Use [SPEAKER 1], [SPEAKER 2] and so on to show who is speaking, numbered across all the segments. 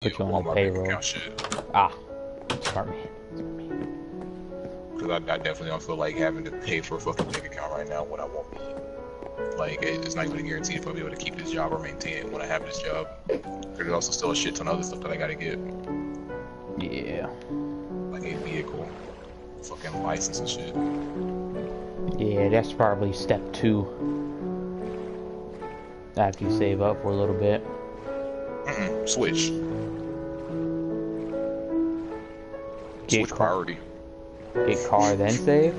[SPEAKER 1] Put you on
[SPEAKER 2] all
[SPEAKER 1] the
[SPEAKER 2] my bank
[SPEAKER 1] payroll.
[SPEAKER 2] account shit.
[SPEAKER 1] Ah, smart man.
[SPEAKER 2] Because I definitely don't feel like having to pay for a fucking bank account right now when I won't be. Like, it's not even a guarantee if I'll be able to keep this job or maintain it when I have this job. There's also still a shit ton of other stuff that I gotta get.
[SPEAKER 1] Yeah.
[SPEAKER 2] Like a vehicle, fucking license and shit.
[SPEAKER 1] Yeah, that's probably step 2. After you save up for a little bit.
[SPEAKER 2] Switch. Switch priority.
[SPEAKER 1] Get car, then save?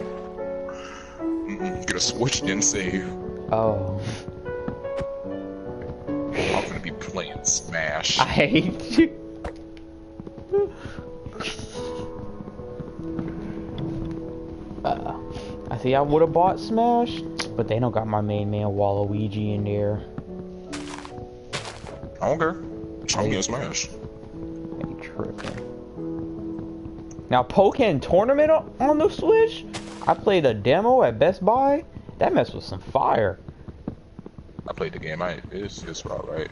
[SPEAKER 2] Get a Switch, then save.
[SPEAKER 1] Oh.
[SPEAKER 2] I'm gonna be playing Smash.
[SPEAKER 1] I hate you. I see I would have bought Smash, but they don't got my main man Waluigi in there.
[SPEAKER 2] I don't care. I'm gonna Smash.
[SPEAKER 1] Hey, tripping. Now, Pokken Tournament on the Switch? I played a demo at Best Buy. That mess was some fire.
[SPEAKER 2] I played the game. It's alright.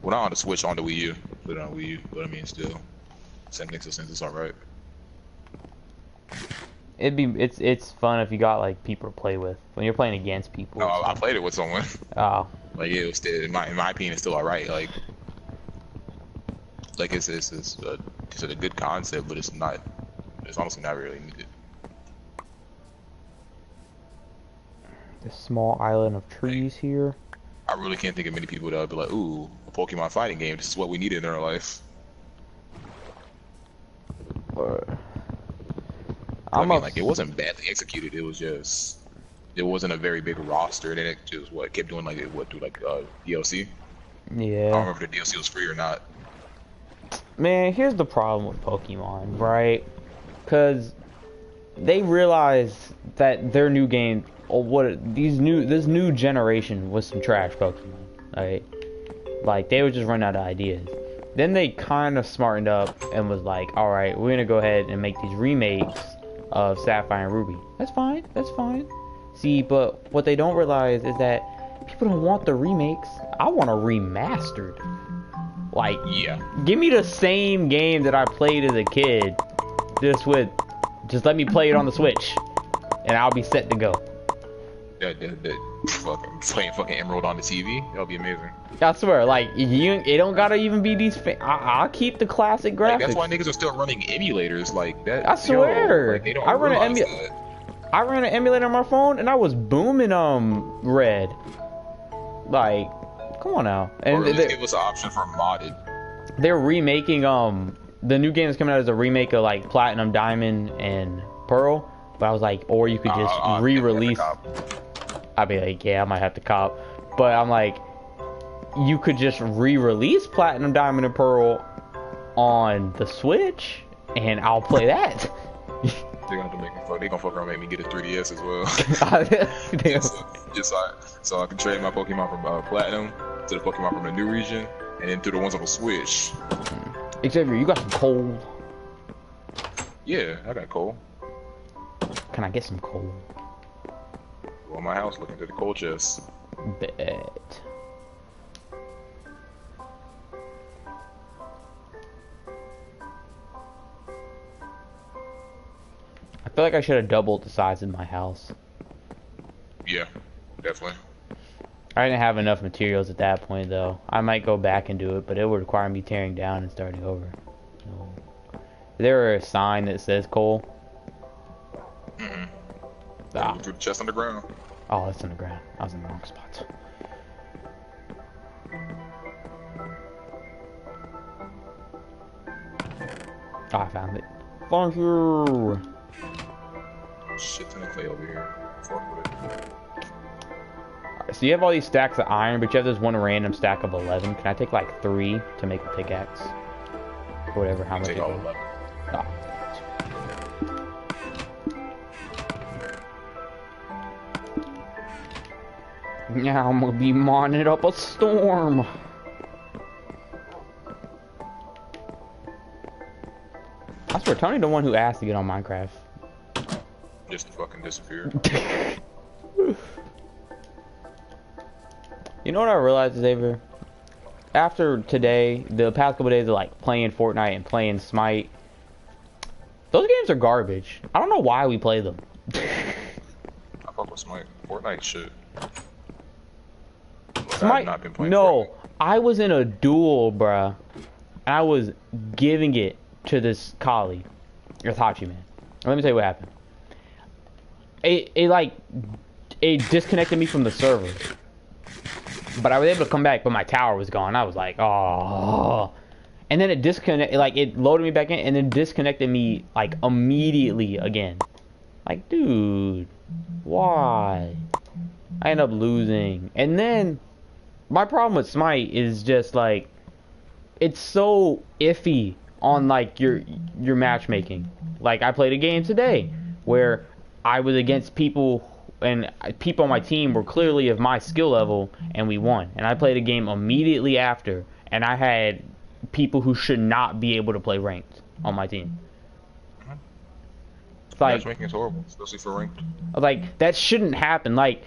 [SPEAKER 2] Well, not on the Switch, on the Wii U. Put it on Wii U, but I mean, still, same thing. So since it's alright.
[SPEAKER 1] It's fun if you got like people to play with when you're playing against people.
[SPEAKER 2] No, I played it with someone.
[SPEAKER 1] Oh.
[SPEAKER 2] Like it was still, in my opinion, it's still alright. Like it's a good concept, but it's honestly not really needed.
[SPEAKER 1] This small island of trees here.
[SPEAKER 2] I really can't think of many people that would be like, ooh, a Pokemon fighting game, this is what we needed in our life. I mean, like, it wasn't badly executed, it was just, it wasn't a very big roster, and then it just, kept doing, like, DLC?
[SPEAKER 1] Yeah.
[SPEAKER 2] I don't remember if the DLC was free or not.
[SPEAKER 1] Man, here's the problem with Pokemon, right? Because they realized that their new game, or this new generation was some trash Pokemon, right? Like, they would just run out of ideas. Then they kind of smartened up and was like, alright, we're gonna go ahead and make these remakes of Sapphire and Ruby. That's fine, that's fine. See, but what they don't realize is that people don't want the remakes. I want a remastered. Like,
[SPEAKER 2] yeah,
[SPEAKER 1] give me the same game that I played as a kid, just let me play it on the Switch, and I'll be set to go.
[SPEAKER 2] That fucking playing fucking Emerald on the TV, that'll be amazing.
[SPEAKER 1] I swear, like, it don't gotta even be these. I'll keep the classic graphics.
[SPEAKER 2] Like, that's why niggas are still running emulators like that.
[SPEAKER 1] I swear,
[SPEAKER 2] like, they don't
[SPEAKER 1] I ran an emulator on my phone, and I was booming Red. Like, come on now. And
[SPEAKER 2] or at least give us an option for modded.
[SPEAKER 1] They're remaking the new game that's coming out is a remake of like Platinum, Diamond, and Pearl. But I was like, or you could just re-release. I'd be like, yeah, I might have to cop. But I'm like, you could just re-release Platinum, Diamond, and Pearl on the Switch, and I'll play that.
[SPEAKER 2] They're gonna fuck around and make me get a 3DS as well. so I can trade my Pokemon from Platinum to the Pokemon from the new region, and then to the ones on the Switch.
[SPEAKER 1] Xavier, you got some coal?
[SPEAKER 2] Yeah, I got coal.
[SPEAKER 1] Can I get some coal?
[SPEAKER 2] Well, my house looking through the coal chest.
[SPEAKER 1] Bet. I feel like I should have doubled the size of my house.
[SPEAKER 2] Yeah, definitely.
[SPEAKER 1] I didn't have enough materials at that point, though. I might go back and do it, but it would require me tearing down and starting over. So, is there a sign that says coal?
[SPEAKER 2] Through the chest underground.
[SPEAKER 1] Oh, it's underground. I was in the wrong spot. Oh, I found it. Thank you.
[SPEAKER 2] Shit ton of clay over here. Fuck with it.
[SPEAKER 1] Right, so you have all these stacks of iron, but you have this one random stack of 11. Can I take like 3 to make a pickaxe? Or whatever, how much?
[SPEAKER 2] Take all 11.
[SPEAKER 1] Oh. Now I'm gonna be mining up a storm. I swear, Tony the one who asked to get on Minecraft.
[SPEAKER 2] Just to fucking disappear.
[SPEAKER 1] You know what I realized, Xavier? after today, the past couple days of like playing Fortnite and playing Smite, those games are garbage. I don't know why we play them.
[SPEAKER 2] I fuck with Smite. Fortnite shit.
[SPEAKER 1] Smite,
[SPEAKER 2] not been playing
[SPEAKER 1] no,
[SPEAKER 2] Fortnite.
[SPEAKER 1] I was in a duel, bruh, and I was giving it to this colleague, Itachi, man. Let me tell you what happened. It disconnected me from the server, but I was able to come back, but my tower was gone. I was like, oh, and then it loaded me back in, and then disconnected me like immediately again. Like, dude, why? I end up losing, and then my problem with Smite is just like it's so iffy on like your matchmaking. Like I played a game today where I was against people and people on my team were clearly of my skill level and we won. And I played a game immediately after and I had people who should not be able to play ranked on my team. Like,
[SPEAKER 2] matchmaking is horrible, especially for ranked.
[SPEAKER 1] Like that shouldn't happen. Like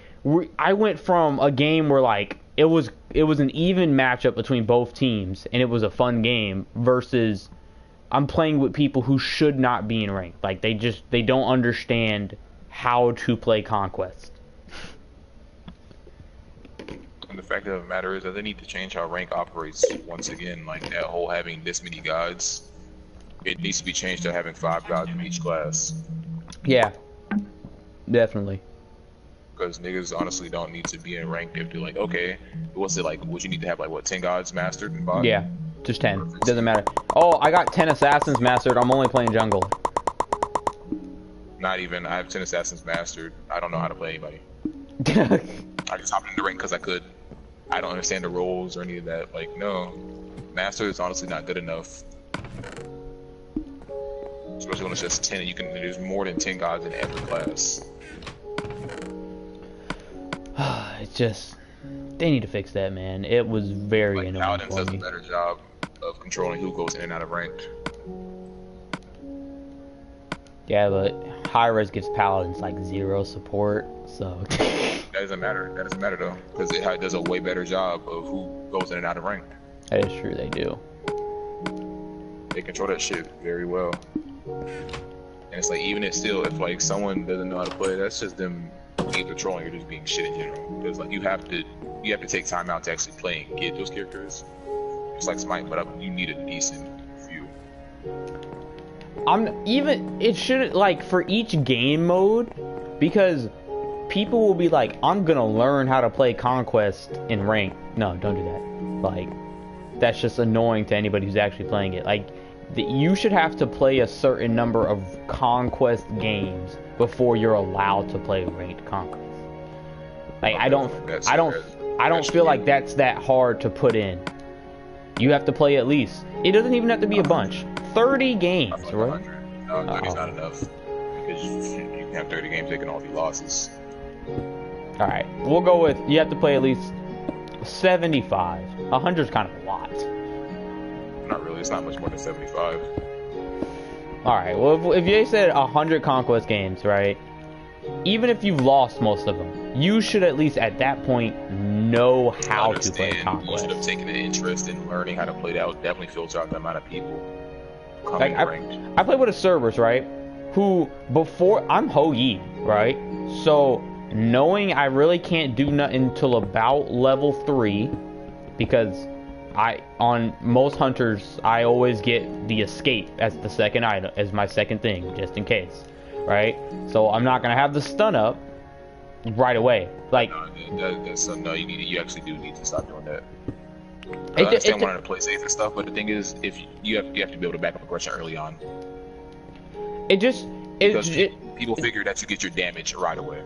[SPEAKER 1] I went from a game where like it was an even matchup between both teams and it was a fun game versus I'm playing with people who should not be in ranked. Like they don't understand how to play Conquest.
[SPEAKER 2] And the fact of the matter is that they need to change how rank operates once again. Like that whole having this many gods, it needs to be changed to having 5 gods in each class.
[SPEAKER 1] Yeah, definitely.
[SPEAKER 2] Because niggas honestly don't need to be in ranked if they're like, okay, what's it like? Would you need to have like what 10 gods mastered and bot?
[SPEAKER 1] Yeah, just 10. Doesn't matter. Oh, I got 10 assassins mastered. I'm only playing jungle.
[SPEAKER 2] Not even. I have 10 assassins mastered. I don't know how to play anybody. I just hopped into rank because I could. I don't understand the roles or any of that. Like, no. Master is honestly not good enough. Especially when it's just 10 and there's more than 10 gods in every class.
[SPEAKER 1] It's just, they need to fix that, man. It was very annoying
[SPEAKER 2] Paladins
[SPEAKER 1] for
[SPEAKER 2] does
[SPEAKER 1] me.
[SPEAKER 2] a better job of controlling who goes in and out of ranked.
[SPEAKER 1] Yeah, but high res gives paladins like 0 support, so.
[SPEAKER 2] That doesn't matter. That doesn't matter though, because it does a way better job of who goes in and out of ranked.
[SPEAKER 1] That is true, they do.
[SPEAKER 2] They control that shit very well. And it's like, even if like someone doesn't know how to play, that's just them either trolling or just being shit in general. Because like you have to take time out to actually play and get those characters. It's like Smite, but you need a decent few.
[SPEAKER 1] It shouldn't, like, for each game mode, because people will be like, I'm gonna learn how to play Conquest in rank. No, don't do that. Like, that's just annoying to anybody who's actually playing it. Like, you should have to play a certain number of Conquest games before you're allowed to play ranked Conquest. Like, I don't feel like that's that hard to put in. You have to play at least. It doesn't even have to be a bunch. 30 games, right?
[SPEAKER 2] No, 30's not enough. Because you can have 30 games taking all the losses.
[SPEAKER 1] Alright, we'll go with, you have to play at least 75. 100's kind of a lot.
[SPEAKER 2] Not really, it's not much more than 75.
[SPEAKER 1] Alright, well, if you said 100 Conquest games, right? Even if you've lost most of them, you should at least at that point know how to play Conquest.
[SPEAKER 2] You should have taken an interest in learning how to play that. Would definitely filter out the amount of people
[SPEAKER 1] like, I played with a Cerberus, right? Who, before, I'm Ho-Yi, right? So, knowing I really can't do nothing until about level 3, because on most hunters, I always get the escape as the second item, as my second thing, just in case, right? So, I'm not going to have the stun up right away. Like,
[SPEAKER 2] no, you actually do need to stop doing that. I understand wanting to play safe and stuff, but the thing is, if you have to be able to back up aggression early on. People figure that you get your damage right away,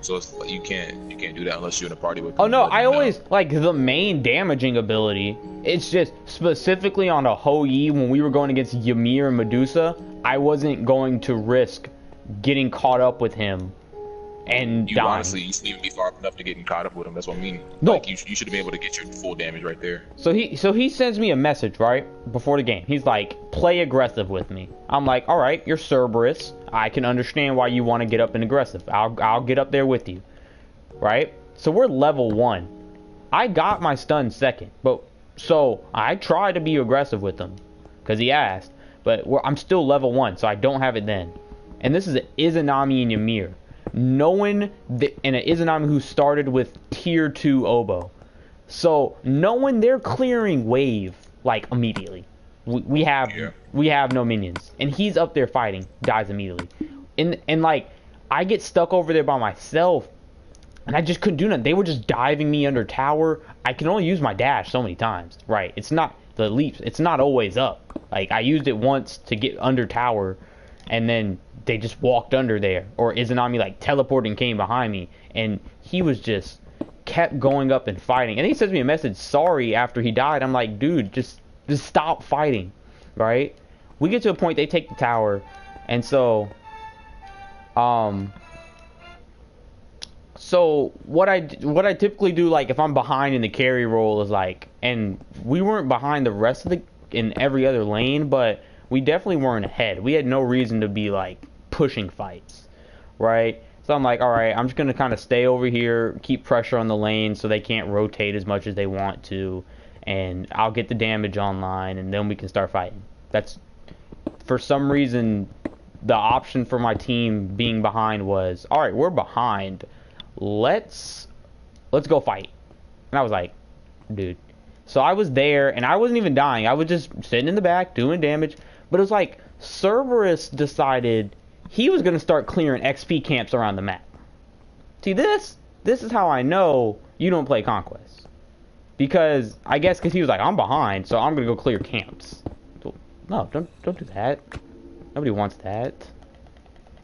[SPEAKER 2] so it's like you can't do that unless you're in a party with.
[SPEAKER 1] Oh no, I always like the main damaging ability. It's just specifically on a Ho-Yi when we were going against Ymir and Medusa. I wasn't going to risk getting caught up with him. And
[SPEAKER 2] you honestly, you shouldn't even be far enough to getting caught up with him. That's what I mean.
[SPEAKER 1] No.
[SPEAKER 2] Like you should have been able to get your full damage right there.
[SPEAKER 1] So he sends me a message right before the game. He's like, play aggressive with me. I'm like, all right, you're Cerberus. I can understand why you want to get up and aggressive. I'll get up there with you, right? So we're level 1. I got my stun second, but So I tried to be aggressive with him because he asked, but I'm still level 1, so I don't have it then. And this is an Izanami and Ymir. And an Izanami who started with tier 2 oboe. So knowing they're clearing wave like immediately. We have no minions, and he's up there fighting, dies immediately. And like I get stuck over there by myself, and I just couldn't do nothing. They were just diving me under tower. I can only use my dash so many times, right? It's not the leaps. It's not always up. Like I used it once to get under tower, and then they just walked under there, or Izanami like teleported and came behind me, and he was just kept going up and fighting. And then he sends me a message, sorry, after he died. I'm like, dude, just stop fighting, right? We get to a point, they take the tower, and so what I typically do, like if I'm behind in the carry role, is like, and we weren't behind the rest of in every other lane, but we definitely weren't ahead. We had no reason to be like pushing fights, right? So I'm like, all right, I'm just gonna kind of stay over here, keep pressure on the lane so they can't rotate as much as they want to, and I'll get the damage online, and then we can start fighting. That's, for some reason, the option for my team being behind was, all right, we're behind, let's go fight. And I was like, dude. So I was there, and I wasn't even dying. I was just sitting in the back doing damage. But it was like Cerberus decided he was gonna start clearing XP camps around the map. See, this is how I know you don't play Conquest. Because I guess because he was like, I'm behind, so I'm gonna go clear camps. So, no, don't do that. Nobody wants that.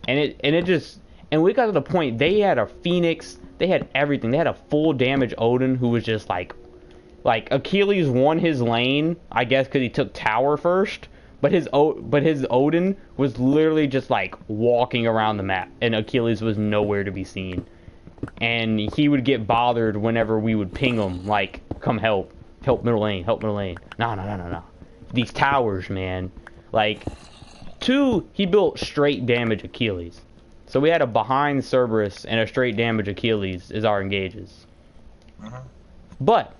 [SPEAKER 1] And we got to the point, they had a Phoenix, they had everything. They had a full damage Odin who was just like Achilles won his lane, I guess because he took tower first, but his Odin was literally just like walking around the map, and Achilles was nowhere to be seen. And he would get bothered whenever we would ping him, like, come help middle lane, help middle lane. No. These towers, man. Like, 2, he built straight damage Achilles. So we had a behind Cerberus and a straight damage Achilles as our engages. But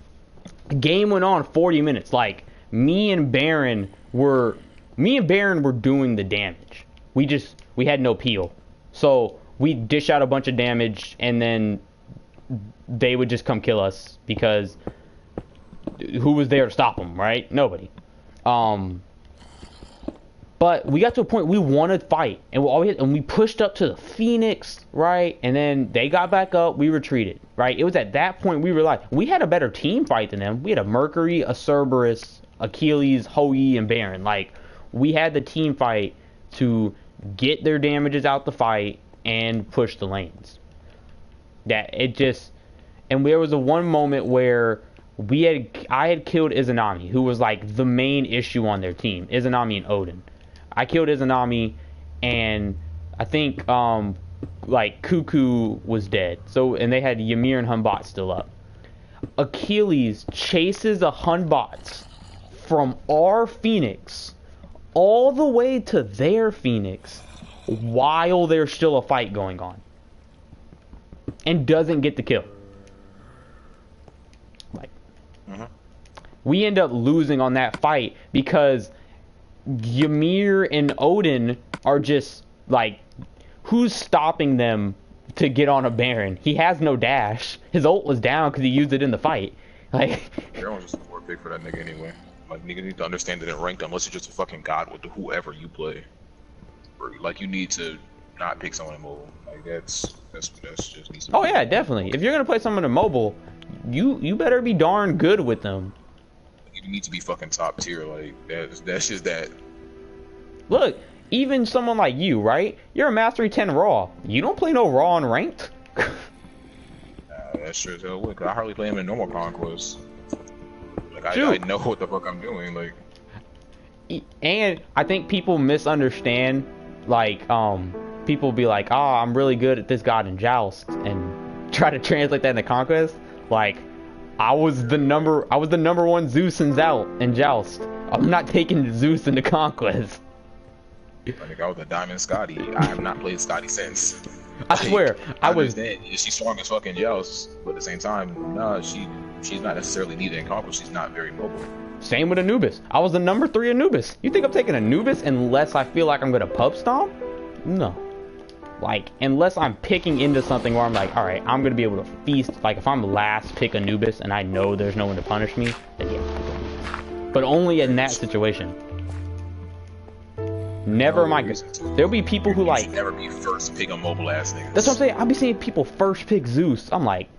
[SPEAKER 1] the game went on 40 minutes. Like, me and Baron were doing the damage. We had no peel. So we dish out a bunch of damage, and then they would just come kill us because who was there to stop them, right? Nobody. But we got to a point we wanted to fight, and we pushed up to the Phoenix, right? And then they got back up, we retreated, right? It was at that point we realized we had a better team fight than them. We had a Mercury, a Cerberus, Achilles, Hoi, and Baron. Like, we had the team fight to get their damages out the fight and push the lanes. And there was a one moment where I had killed Izanami, who was like the main issue on their team, Izanami and Odin. I killed Izanami, and I think like Cuckoo was dead. So, and they had Ymir and Hunbot still up. Achilles chases a Hunbot from our Phoenix all the way to their Phoenix while there's still a fight going on, and doesn't get the kill. Like, we end up losing on that fight because Ymir and Odin are just like, who's stopping them to get on a Baron? He has no dash. His ult was down because he used it in the fight. Like,
[SPEAKER 2] Baron was just a poor pick for that nigga anyway. Like, nigga need to understand that in ranked, unless you're just a fucking god with whoever you play, like, you need to not pick someone in mobile. Like, that's just needs to.
[SPEAKER 1] Oh yeah, definitely. If you're gonna play someone in mobile, you better be darn good with them.
[SPEAKER 2] You need to be fucking top tier. Like, that's just that.
[SPEAKER 1] Look, even someone like you, right? You're a Mastery 10 Raw. You don't play no Raw on ranked.
[SPEAKER 2] That's sure as hell would. I hardly play him in normal conquest. Like, I know what the fuck I'm doing. Like,
[SPEAKER 1] and I think people misunderstand. Like, people be like, "Oh, I'm really good at this god in Joust," and try to translate that into Conquest. Like, I was the number 1 Zeus in Joust. I'm not taking Zeus into Conquest.
[SPEAKER 2] I think I was a Diamond Scotty. I have not played Scotty since.
[SPEAKER 1] I swear, I was.
[SPEAKER 2] She's strong as fucking Joust, but at the same time, nah, she she's not necessarily needed in combo. She's not very mobile.
[SPEAKER 1] Same with Anubis. I was the number 3 Anubis. You think I'm taking Anubis unless I feel like I'm gonna pub stomp? No. Like, unless I'm picking into something where I'm like, alright, I'm gonna be able to feast. Like, if I'm last pick Anubis and I know there's no one to punish me, then yeah. But only in that situation. Never mind. There'll be people who like.
[SPEAKER 2] Never be first pick a mobile ass niggas.
[SPEAKER 1] That's what I'm saying. I'll be seeing people first pick Zeus. I'm like,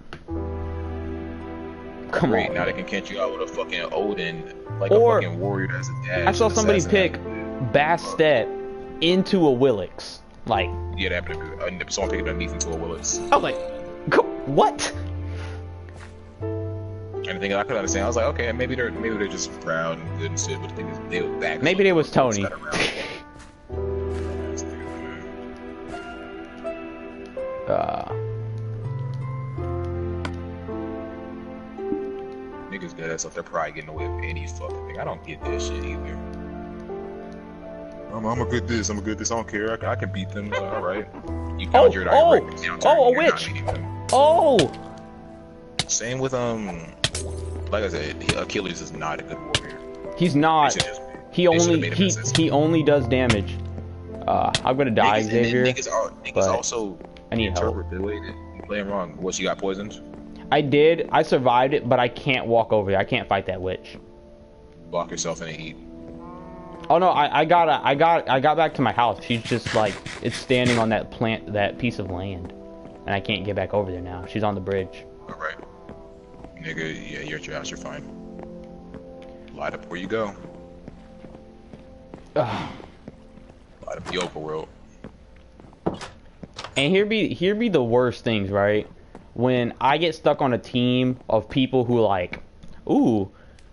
[SPEAKER 1] come on.
[SPEAKER 2] Now they can catch you out with a fucking Odin, like a fucking warrior that's a dash.
[SPEAKER 1] I saw somebody pick Bastet into a Willix. Like,
[SPEAKER 2] yeah, that happened to me. Someone picked underneath into a Willix.
[SPEAKER 1] I was like, what?
[SPEAKER 2] And the thing I could understand, I was like, okay, maybe they're just proud and good and shit, but the thing is, they were back.
[SPEAKER 1] Maybe they was Tony. Niggas dead ass up, they're probably getting away with any fucking thing. I don't get that shit either. I'm a good this, I don't care. I can beat them, alright. You found your direct counter. A witch! Oh!
[SPEAKER 2] Same with, like I said, Achilles is not a good warrior.
[SPEAKER 1] He's not. He only does damage. I'm gonna die, Xavier.
[SPEAKER 2] Niggas also
[SPEAKER 1] I need help.
[SPEAKER 2] The way that you playing wrong. What, you got poisoned?
[SPEAKER 1] I did. I survived it, but I can't walk over there. I can't fight that witch.
[SPEAKER 2] Block yourself in the heat.
[SPEAKER 1] Oh no, I got back to my house. She's just like, it's standing on that that piece of land, and I can't get back over there now. She's on the bridge.
[SPEAKER 2] All right, nigga. Yeah, you're at your house. You're fine. Light up where you go. Light up the open world.
[SPEAKER 1] And here be the worst things, right? When I get stuck on a team of people who like, ooh,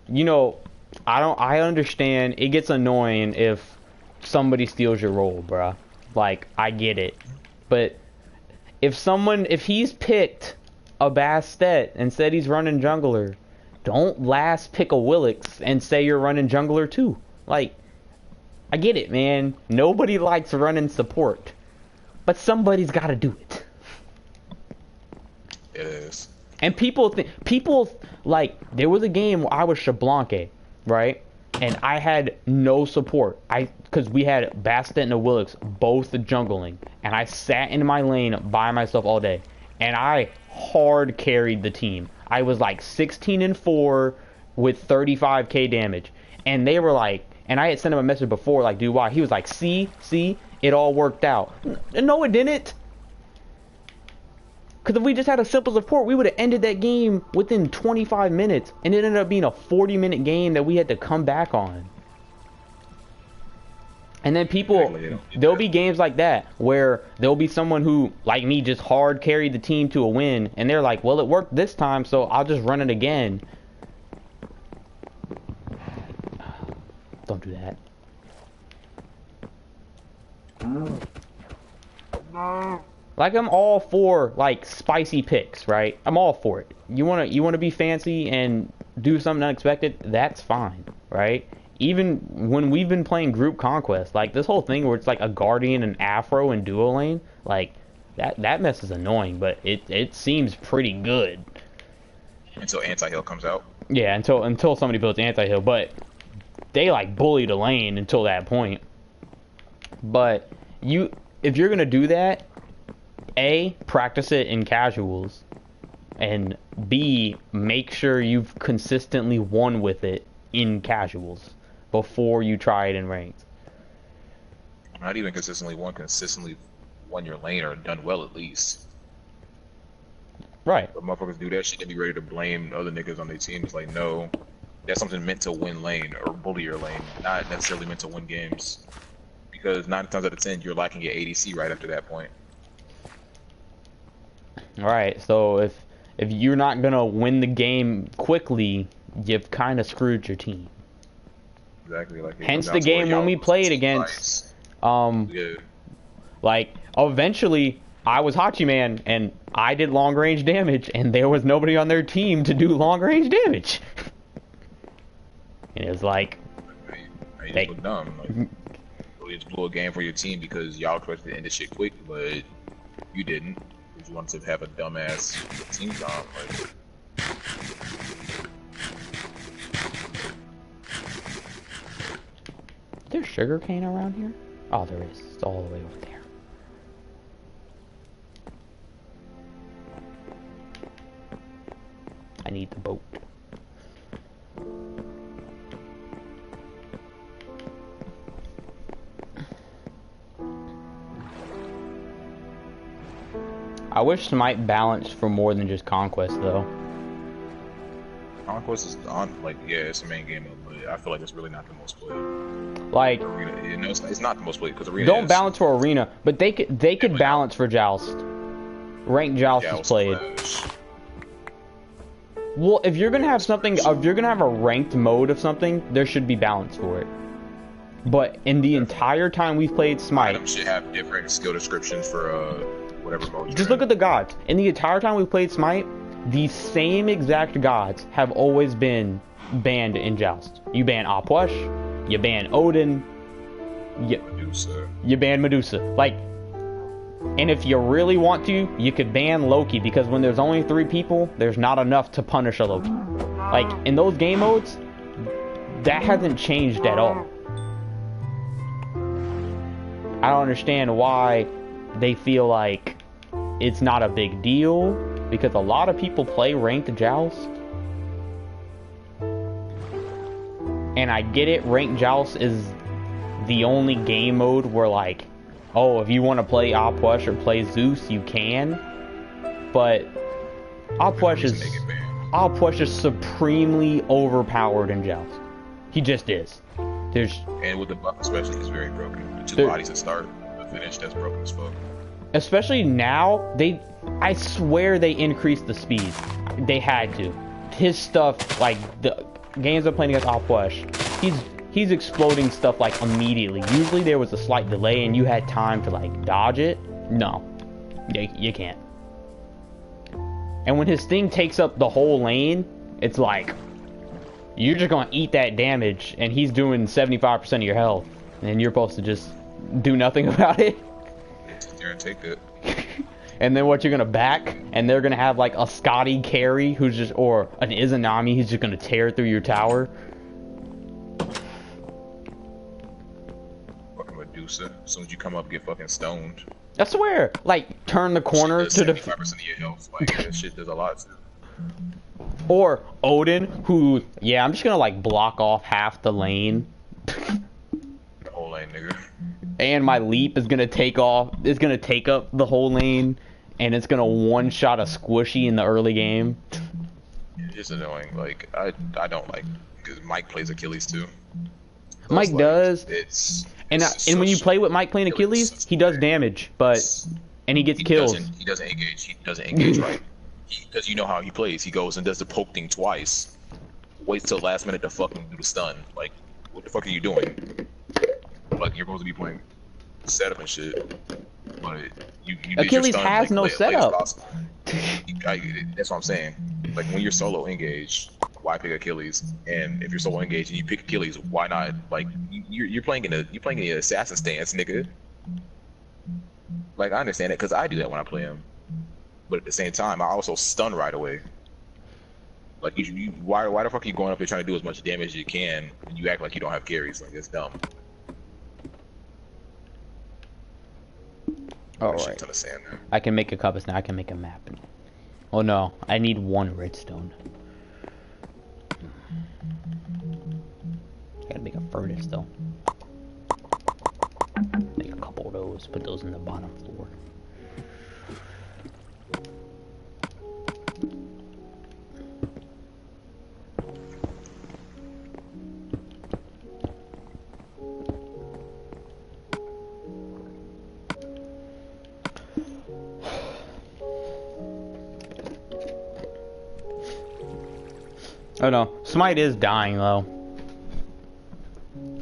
[SPEAKER 1] you know, I understand it gets annoying if somebody steals your role, bruh. Like, I get it. But if he's picked a Bastet and said he's running jungler, don't last pick a Willix and say you're running jungler too. Like, I get it, man. Nobody likes running support. But somebody's gotta do it.
[SPEAKER 2] It is.
[SPEAKER 1] And people like, there was a game where I was Shablanque, right? And I had no support. Because we had Bastet and the Willix both jungling. And I sat in my lane by myself all day. And I hard carried the team. I was like 16-4 with 35k damage. And they were like, and I had sent him a message before, like, dude, why? He was like, see, it all worked out. No, it didn't. Because if we just had a simple support, we would have ended that game within 25 minutes. And it ended up being a 40-minute game that we had to come back on. And then there'll be games like that where there'll be someone who, like me, just hard carried the team to a win. And they're like, well, it worked this time, so I'll just run it again. Don't do that. Like, I'm all for like spicy picks, right? I'm all for it. You wanna be fancy and do something unexpected, that's fine, right? Even when we've been playing group conquest, like this whole thing where it's like a guardian and afro and duo lane, like that mess is annoying, but it seems pretty good.
[SPEAKER 2] Until anti-heal comes out.
[SPEAKER 1] Yeah, until somebody builds anti-heal, but they like bully the lane until that point. But if you're gonna do that, A, practice it in casuals, and B, make sure you've consistently won with it in casuals before you try it in ranked.
[SPEAKER 2] Not even consistently won your lane or done well at least.
[SPEAKER 1] Right.
[SPEAKER 2] But motherfuckers do that shit, they be ready to blame other niggas on their team. It's like, no, that's something meant to win lane or bully your lane, not necessarily meant to win games. Because 9 times out of 10, you're lacking your ADC right after that point.
[SPEAKER 1] Alright, so if you're not gonna win the game quickly, you've kind of screwed your team.
[SPEAKER 2] Exactly. Like,
[SPEAKER 1] hence the game when we played against, like, eventually I was Hachiman and I did long range damage and there was nobody on their team to do long range damage. And it was like,
[SPEAKER 2] you just look dumb. Like, you just blew a game for your team because y'all expected to end this shit quick, but you didn't. You wanted to have a dumbass team comp. Like,
[SPEAKER 1] There's sugar cane around here? Oh, there is. It's all the way over there. I need the boat. I wish Smite balanced for more than just Conquest, though.
[SPEAKER 2] Conquest is on, like, yeah, it's the main game, but I feel like it's really not the most played.
[SPEAKER 1] Like,
[SPEAKER 2] Arena, you know, it's not the most played because Arena.
[SPEAKER 1] Don't balance for Arena, but they could balance for Joust. Ranked Joust is played. Well, if you're gonna have something, if you're gonna have a ranked mode of something, there should be balance for it. But in the entire time we've played Smite,
[SPEAKER 2] items should have different skill descriptions for whatever mode.
[SPEAKER 1] Just look at the gods. In the entire time we've played Smite, the same exact gods have always been banned in Joust. You ban Apwesh, you ban Odin, you ban Medusa. Like, and if you really want to, you could ban Loki, because when there's only 3 people, there's not enough to punish a Loki. Like, in those game modes, that hasn't changed at all. I don't understand why they feel like it's not a big deal, because a lot of people play Ranked Joust. And I get it, Ranked Joust is the only game mode where, like, oh, if you want to play Apwesh or play Zeus, you can. But Apwesh is supremely overpowered in Joust. He just is.
[SPEAKER 2] And with the buff especially, he's very broken. The 2 bodies that start, the finish, that's broken as fuck.
[SPEAKER 1] Especially now, I swear they increased the speed. They had to. His stuff, like, the games I'm playing against Apwesh, he's exploding stuff, like, immediately. Usually there was a slight delay and you had time to, like, dodge it. No. You can't. And when his thing takes up the whole lane, it's like, you're just gonna eat that damage, and he's doing 75% of your health, and you're supposed to just do nothing about it.
[SPEAKER 2] Sit there and take it.
[SPEAKER 1] And then what, you're gonna back, and they're gonna have like a Scotty carry who's just, or an Izanami who's just gonna tear through your tower.
[SPEAKER 2] Fucking Medusa. As soon as you come up, get fucking stoned.
[SPEAKER 1] I swear, like, turn the corner to the
[SPEAKER 2] 75% of your health. Like, that shit does a lot too.
[SPEAKER 1] Or Odin, who, yeah, I'm just gonna like block off half the lane.
[SPEAKER 2] The whole lane, nigga.
[SPEAKER 1] And my leap is gonna take up the whole lane, and it's gonna one-shot a squishy in the early game.
[SPEAKER 2] It's annoying. Like, I don't like, because Mike plays Achilles too. So
[SPEAKER 1] Mike does. And
[SPEAKER 2] so
[SPEAKER 1] when you play with Mike playing Achilles, he does damage, and he gets kills.
[SPEAKER 2] He doesn't engage. He doesn't engage right. Because you know how he plays. He goes and does the poke thing twice. Waits till last minute to fucking do the stun. Like, what the fuck are you doing? Like, you're supposed to be playing setup and shit. But you
[SPEAKER 1] Achilles
[SPEAKER 2] stun,
[SPEAKER 1] has
[SPEAKER 2] like,
[SPEAKER 1] no setup.
[SPEAKER 2] That's what I'm saying. Like, when you're solo engaged, why pick Achilles? And if you're solo engaged and you pick Achilles, why not? Like, you're playing in the assassin stance, nigga. Like, I understand it because I do that when I play him. But at the same time, I also stun right away. Like, why the fuck are you going up there trying to do as much damage as you can and you act like you don't have carries? Like, it's dumb.
[SPEAKER 1] Alright. I can make a compass now. I can make a map. Oh no, I need 1 redstone. Gotta make a furnace though. Make a couple of those. Put those in the bottom floor. Oh no, Smite is dying though.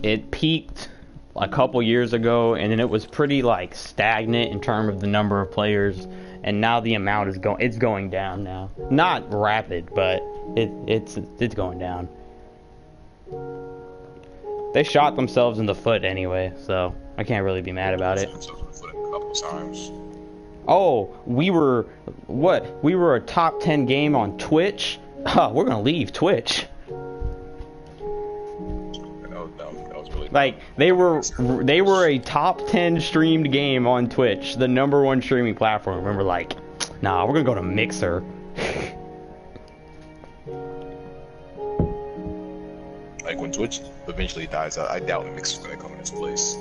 [SPEAKER 1] It peaked a couple years ago, and then it was pretty like stagnant in terms of the number of players, and now the amount is going down now. Not rapid, but it's going down. They shot themselves in the foot anyway, so I can't really be mad about it. Oh, we were a top 10 game on Twitch. Huh, we're gonna leave Twitch.
[SPEAKER 2] That was really
[SPEAKER 1] Like they were a top 10 streamed game on Twitch, the #1 streaming platform. And we're like, nah, we're gonna go to Mixer.
[SPEAKER 2] Like when Twitch eventually dies out, I doubt Mixer's gonna come in its place.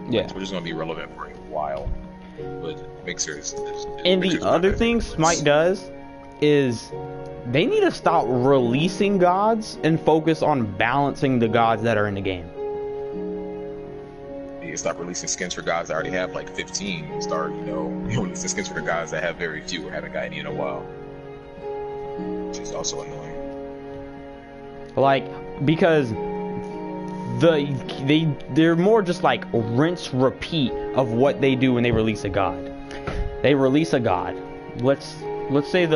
[SPEAKER 1] Yeah.
[SPEAKER 2] Twitch is gonna be relevant for a while, but Mixer is
[SPEAKER 1] and
[SPEAKER 2] Mixer's
[SPEAKER 1] the
[SPEAKER 2] not
[SPEAKER 1] other
[SPEAKER 2] gonna
[SPEAKER 1] thing
[SPEAKER 2] take its
[SPEAKER 1] Smite
[SPEAKER 2] place.
[SPEAKER 1] does is they need to stop releasing gods and focus on balancing the gods that are in the game.
[SPEAKER 2] You stop releasing skins for guys that already have like 15 and start, releasing skins for the guys that have very few or haven't got any in a while. Which is also annoying.
[SPEAKER 1] Like, because they're more just like rinse repeat of what they do when they release a god. They release a god. Let's say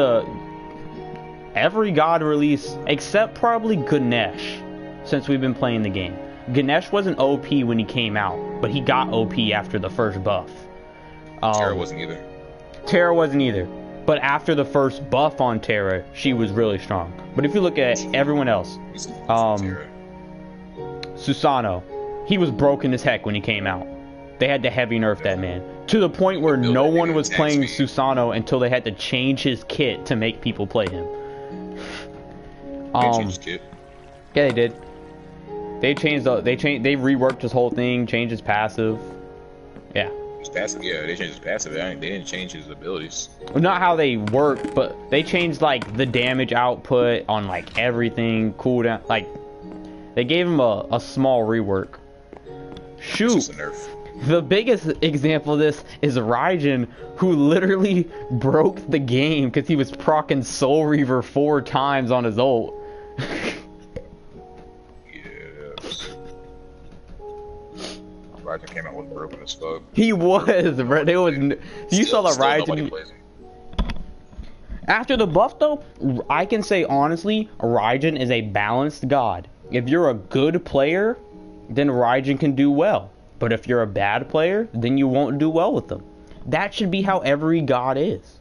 [SPEAKER 1] every god release except probably Ganesh, since we've been playing the game. Ganesh wasn't OP when he came out, but he got OP after the first buff.
[SPEAKER 2] Terra wasn't either.
[SPEAKER 1] Terra wasn't either. But after the first buff on Terra, she was really strong. But if you look at everyone else,
[SPEAKER 2] Terra.
[SPEAKER 1] Susano, he was broken as heck when he came out. They had to heavy nerf that man. To the point where no one was playing Susano until they had to change his kit to make people play him.
[SPEAKER 2] They changed his kit.
[SPEAKER 1] Yeah, they did. They reworked his whole thing, changed his passive. Yeah.
[SPEAKER 2] His passive, yeah, they changed his passive. They didn't change his abilities.
[SPEAKER 1] Well, not how they work, but they changed like the damage output on like everything, cooldown. Like they gave him a small rework. Shoot.
[SPEAKER 2] It's just a nerf.
[SPEAKER 1] The biggest example of this is Raijin, who literally broke the game because he was proccing Soul Reaver 4 times on his ult.
[SPEAKER 2] Raijin came out with broken as fuck.
[SPEAKER 1] He was, bro. There was. You saw the
[SPEAKER 2] nobody
[SPEAKER 1] Raijin.
[SPEAKER 2] plays him.
[SPEAKER 1] After the buff, though, I can say honestly, Raijin is a balanced god. If you're a good player, then Raijin can do well. But if you're a bad player, then you won't do well with them. That should be how every god is.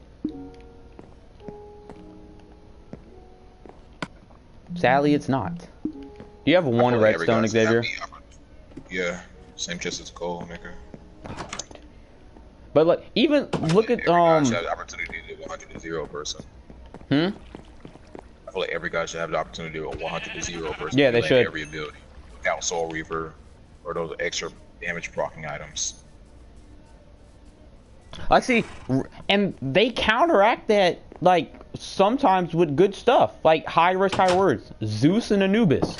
[SPEAKER 1] Sadly, it's not. Do you have one
[SPEAKER 2] like every
[SPEAKER 1] redstone,
[SPEAKER 2] guy should
[SPEAKER 1] Xavier?
[SPEAKER 2] have Yeah, same chest as gold, nigga.
[SPEAKER 1] But like, even look at
[SPEAKER 2] Every guy should have the opportunity to do 100 to 0 person.
[SPEAKER 1] Hmm?
[SPEAKER 2] I feel like every guy should have the opportunity to do a 100 to 0 person.
[SPEAKER 1] Yeah, they should.
[SPEAKER 2] Every ability, without Soul Reaver or those extra damage proccing items.
[SPEAKER 1] I see, and they counteract that like sometimes with good stuff, like high risk, high rewards. Zeus and Anubis.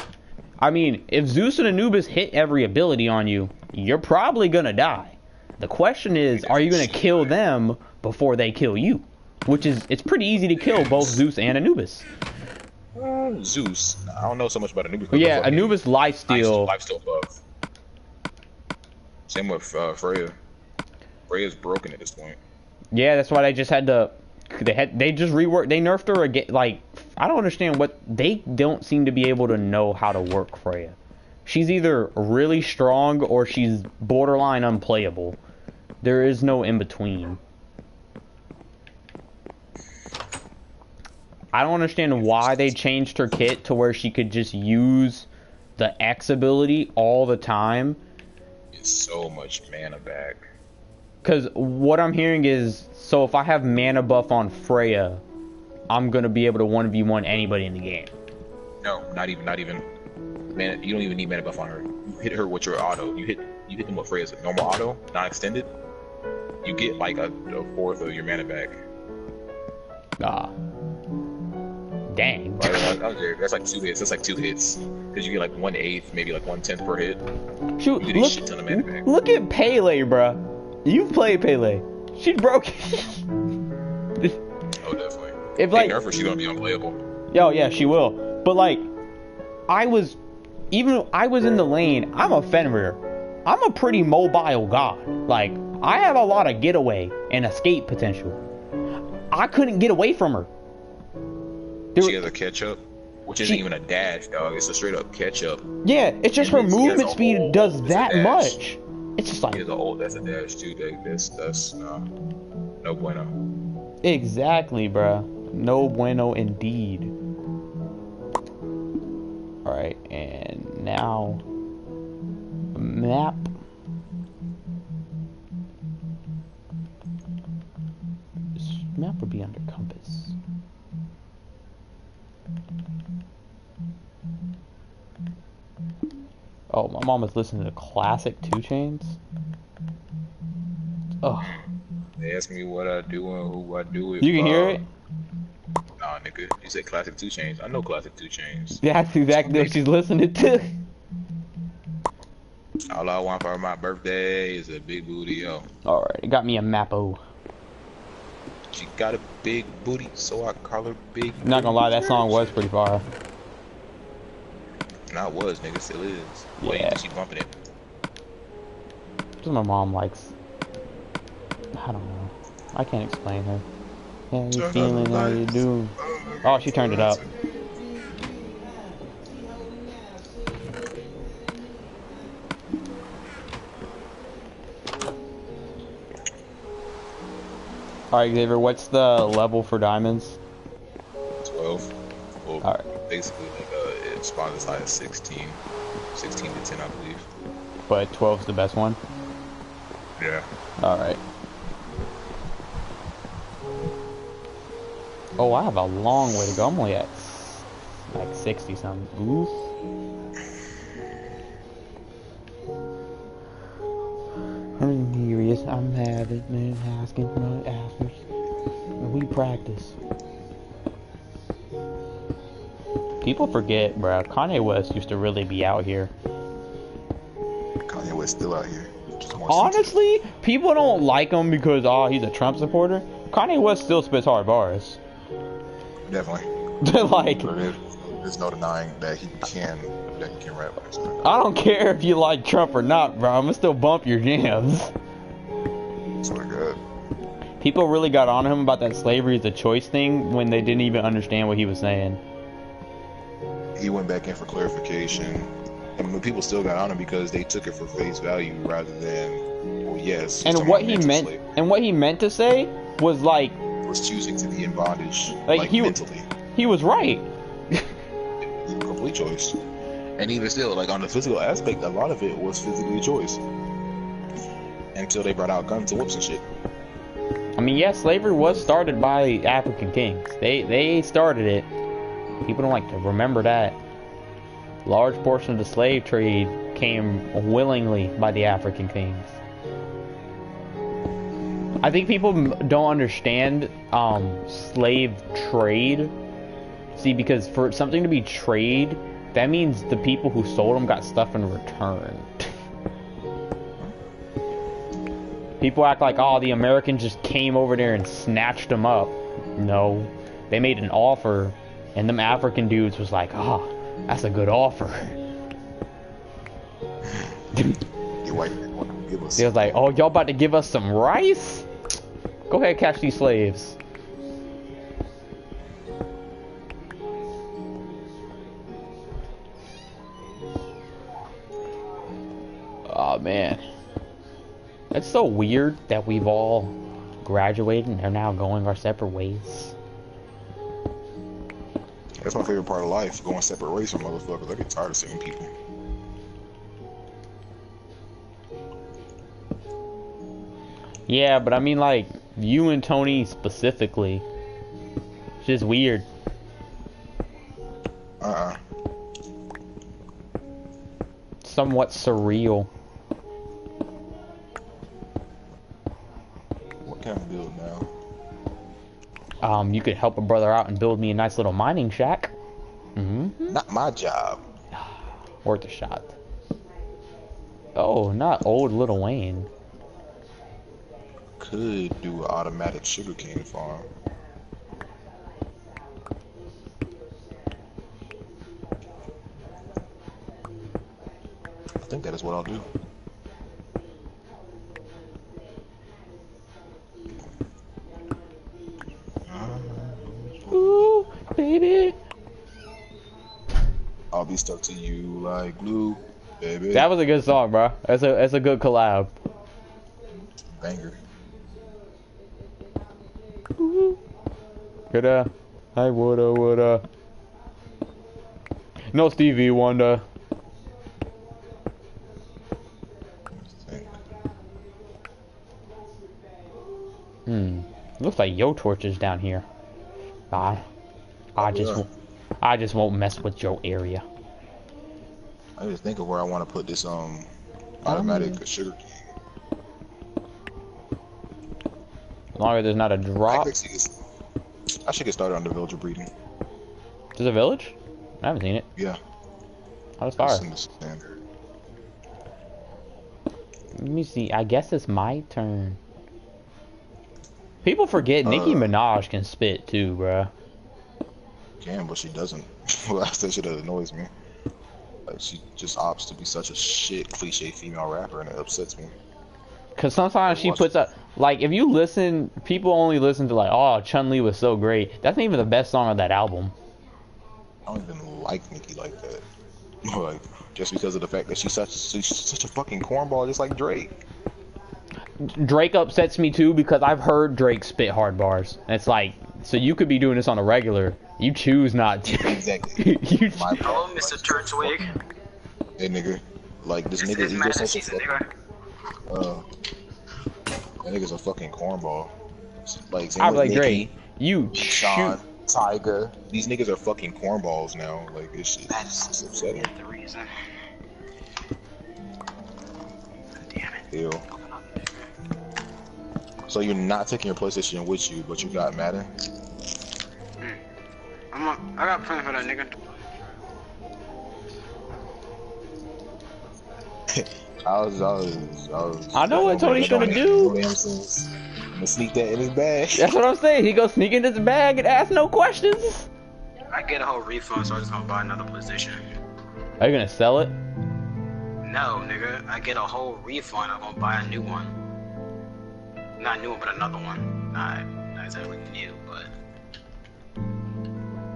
[SPEAKER 1] I mean, if Zeus and Anubis hit every ability on you, you're probably gonna die. The question is, are you gonna kill them before they kill you? Which is, it's pretty easy to kill both Zeus and Anubis.
[SPEAKER 2] Zeus. I don't know so much about Anubis.
[SPEAKER 1] But yeah, Anubis lifesteal.
[SPEAKER 2] Lifesteal buff. Same with Freya. Freya's broken at this point.
[SPEAKER 1] Yeah, that's why they just had to. They just reworked. They nerfed her again. Like, I don't understand what they don't seem to be able to know how to work Freya. She's either really strong or she's borderline unplayable. There is no in between. I don't understand why they changed her kit to where she could just use the X ability all the time.
[SPEAKER 2] It's so much mana back.
[SPEAKER 1] Because what I'm hearing is, so if I have mana buff on Freya, I'm going to be able to 1v1 anybody in the game.
[SPEAKER 2] No, not even. Mana, you don't even need mana buff on her. You hit her with your auto. You hit them with Freya's normal auto, not extended. You get like a fourth of your mana back.
[SPEAKER 1] Ah. Dang.
[SPEAKER 2] Right, that's like 2 hits. That's like 2 hits. Because you get like 1/8, maybe like 1/10 per hit.
[SPEAKER 1] Shoot,
[SPEAKER 2] You get a shit ton of mana back.
[SPEAKER 1] look at Pele, bruh. You've played Pele. She's broken.
[SPEAKER 2] Oh, definitely.
[SPEAKER 1] If like,
[SPEAKER 2] nerf her, she's gonna be unplayable.
[SPEAKER 1] yo, yeah, she will. But like, I was in the lane. I'm a Fenrir. I'm a pretty mobile god. Like, I have a lot of getaway and escape potential. I couldn't get away from her.
[SPEAKER 2] She has a catch up, which isn't even a dash, dog. It's a straight up catch up.
[SPEAKER 1] Yeah, it's just her movement speed does that
[SPEAKER 2] dash.
[SPEAKER 1] much. It's just like,
[SPEAKER 2] That's a dash too. That's no bueno.
[SPEAKER 1] exactly, bruh. No bueno indeed. Alright, and now Map. This map would be under compass. Oh, my mom was listening to classic 2 Chainz. Oh.
[SPEAKER 2] They ask me what I do and who I do it.
[SPEAKER 1] You can hear it?
[SPEAKER 2] Nah, nigga. You said classic 2 Chainz. I know classic 2 Chainz.
[SPEAKER 1] That's exactly what she's listening to.
[SPEAKER 2] All I want for my birthday is a big booty, yo.
[SPEAKER 1] Alright, it got me a Mappo.
[SPEAKER 2] She got a big booty, so I call her Big Booty.
[SPEAKER 1] Not gonna lie, that song was pretty fire.
[SPEAKER 2] Not was, nigga, still is.
[SPEAKER 1] Yeah.
[SPEAKER 2] Wait, she bumping it.
[SPEAKER 1] Just my mom likes. I don't know. I can't explain her. How you feeling? How you doing? Oh, she turned it up. Alright, Xavier, what's the level for diamonds?
[SPEAKER 2] 12. Well,
[SPEAKER 1] Alright.
[SPEAKER 2] basically, like, it spawns as high as 16. 16 to 10, I believe.
[SPEAKER 1] But 12's the best one?
[SPEAKER 2] Yeah.
[SPEAKER 1] Alright. Oh, I have a long way to go. I'm only at like 60 something. Ooh. I'm serious. I'm having been asking my answers. We practice. People forget, bruh. Kanye West used to really be out here.
[SPEAKER 2] Kanye West still out here.
[SPEAKER 1] Honestly, people don't like him because he's a Trump supporter. Kanye West still spits hard bars.
[SPEAKER 2] Definitely.
[SPEAKER 1] Like,
[SPEAKER 2] there's no denying that he can rap.
[SPEAKER 1] I don't care if you like Trump or not, bro. I'm gonna still bump your jams.
[SPEAKER 2] Swear to God.
[SPEAKER 1] People really got on him about that slavery is a choice thing when they didn't even understand what he was saying.
[SPEAKER 2] He went back in for clarification. I mean, people still got on him because they took it for face value rather than, well, yes.
[SPEAKER 1] And what he meant, to say was like,
[SPEAKER 2] was choosing to be in bondage,
[SPEAKER 1] like
[SPEAKER 2] mentally.
[SPEAKER 1] He was right.
[SPEAKER 2] Complete choice. And even still, like on the physical aspect, a lot of it was physically a choice. Until they brought out guns and whips and shit.
[SPEAKER 1] I mean, yeah, slavery was started by African kings. They started it. People don't like to remember that. Large portion of the slave trade came willingly by the African kings. I think people don't understand slave trade. See, because for something to be trade, that means the people who sold them got stuff in return. People act like, oh, the Americans just came over there and snatched them up. No, they made an offer, and them African dudes was like, oh, that's a good offer.
[SPEAKER 2] The white men want to give us.
[SPEAKER 1] They was like, oh, y'all about to give us some rice? Go ahead, catch these slaves. Oh man, it's so weird that we've all graduated and are now going our separate ways.
[SPEAKER 2] That's my favorite part of life, going separate ways from motherfuckers. I get tired of seeing people.
[SPEAKER 1] Yeah, but I mean, like, you and Tony specifically. It's just weird. Somewhat surreal.
[SPEAKER 2] What can I build now?
[SPEAKER 1] You could help a brother out and build me a nice little mining shack. Mm-hmm.
[SPEAKER 2] Not my job.
[SPEAKER 1] Worth a shot. Oh, not old Lil Wayne.
[SPEAKER 2] Could do an automatic sugarcane farm. I think that is what I'll do.
[SPEAKER 1] Ooh, baby.
[SPEAKER 2] I'll be stuck to you like glue, baby.
[SPEAKER 1] That was a good song, bro. That's a good collab.
[SPEAKER 2] Banger.
[SPEAKER 1] Coulda, I woulda. No Stevie Wonder. Looks like your torch is down here. I just won't mess with your area.
[SPEAKER 2] I just think of where I want to put this automatic sugar cane.
[SPEAKER 1] As long as there's not a drop.
[SPEAKER 2] I should get started on the villager breeding.
[SPEAKER 1] There's a village? I haven't seen it.
[SPEAKER 2] Yeah.
[SPEAKER 1] How's far?
[SPEAKER 2] Standard.
[SPEAKER 1] Let me see. I guess it's my turn. People forget Nicki Minaj can spit too, bruh.
[SPEAKER 2] Can, but she doesn't. Well, that's that shit that annoys me. Like, she just opts to be such a shit cliche female rapper, and it upsets me.
[SPEAKER 1] Cause sometimes she puts up, like, if you listen, people only listen to like, oh, Chun-Li was so great. That's not even the best song of that album.
[SPEAKER 2] I don't even like Nicki like that. Like, just because of the fact that she's such a fucking cornball, just like Drake.
[SPEAKER 1] Drake upsets me too because I've heard Drake spit hard bars. And it's like, so you could be doing this on a regular. You choose not to.
[SPEAKER 2] Exactly.
[SPEAKER 3] Hello, Mr. Turtwig.
[SPEAKER 2] Hey, nigga. Like, this nigga, he just such a that nigga's a fucking cornball. Like,
[SPEAKER 1] I'm like,
[SPEAKER 2] Nicki,
[SPEAKER 1] Drake, you
[SPEAKER 2] Sean,
[SPEAKER 1] shoot.
[SPEAKER 2] Tyga. These niggas are fucking cornballs now. Like, this shit is upsetting.
[SPEAKER 3] The reason. Damn it.
[SPEAKER 2] Ew. So you're not taking your PlayStation with you, but you got Madden?
[SPEAKER 3] I got plenty for that nigga.
[SPEAKER 1] I know what Tony's gonna do.
[SPEAKER 2] I'm gonna sneak that in his bag.
[SPEAKER 1] That's what I'm saying. He goes sneak in his bag and ask no questions.
[SPEAKER 3] I get a whole refund, so I just gonna buy another PlayStation.
[SPEAKER 1] Are you gonna sell it?
[SPEAKER 3] No, nigga. I get a whole refund. I'm gonna buy a new one. Not a new one, but another one. Not exactly new, but.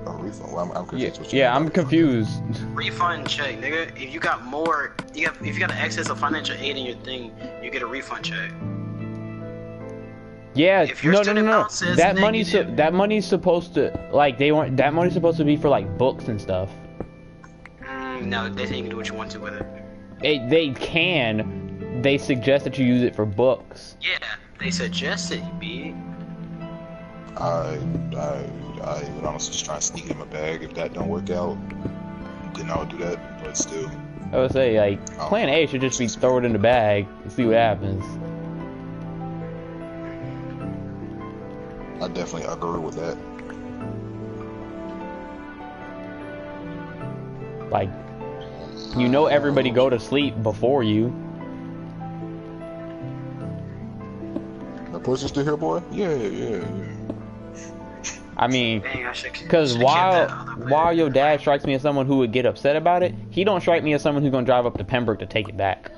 [SPEAKER 2] A refund? Well, I'm confused.
[SPEAKER 1] Yeah, I'm confused.
[SPEAKER 3] Refund check, nigga. If you got more, if you got an excess of financial aid in your thing, you get a refund check.
[SPEAKER 1] Yeah, no. That
[SPEAKER 3] negative,
[SPEAKER 1] money's supposed to, like, that money's supposed to be for like books and stuff.
[SPEAKER 3] No, they say you can do what you want to with it.
[SPEAKER 1] They can. They suggest that you use it for books.
[SPEAKER 3] Yeah, they suggest it, B.
[SPEAKER 2] I would honestly just try and sneak it in my bag. If that don't work out, then I would do that. But still,
[SPEAKER 1] I would say, like, plan A should just be throw it in the bag and see what happens.
[SPEAKER 2] I definitely agree with that.
[SPEAKER 1] Like, you know, everybody go to sleep before you.
[SPEAKER 2] The pussy's still here, boy? Yeah.
[SPEAKER 1] I mean, because while your dad strikes me as someone who would get upset about it, he don't strike me as someone who's gonna drive up to Pembroke to take it back.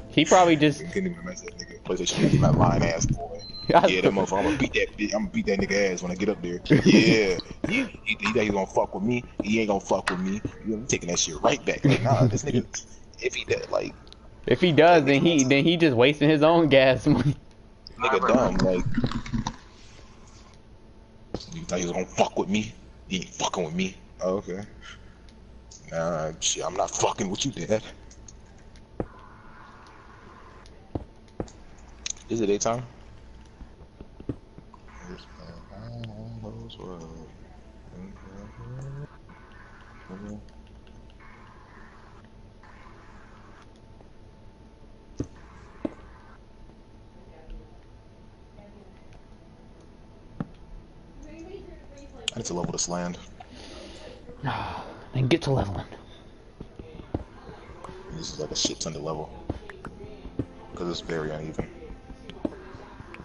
[SPEAKER 1] He probably just.
[SPEAKER 2] Can't even mess that nigga. PlayStation, my lying ass boy. Yeah, that motherfucker. I'm gonna beat that nigga ass when I get up there. Yeah. He thought he gonna fuck with me. He ain't gonna fuck with me. I'm taking that shit right back. Like, nah, this nigga. If he does,
[SPEAKER 1] then he just wasting his own gas money.
[SPEAKER 2] Nigga dumb, like. You thought he was gonna fuck with me? He ain't fucking with me. Oh, okay. Nah, shit, I'm not fucking with you, Dad. Is it daytime? I need to level this land.
[SPEAKER 1] Then get to leveling.
[SPEAKER 2] This is like a shit ton to level. Because it's very uneven.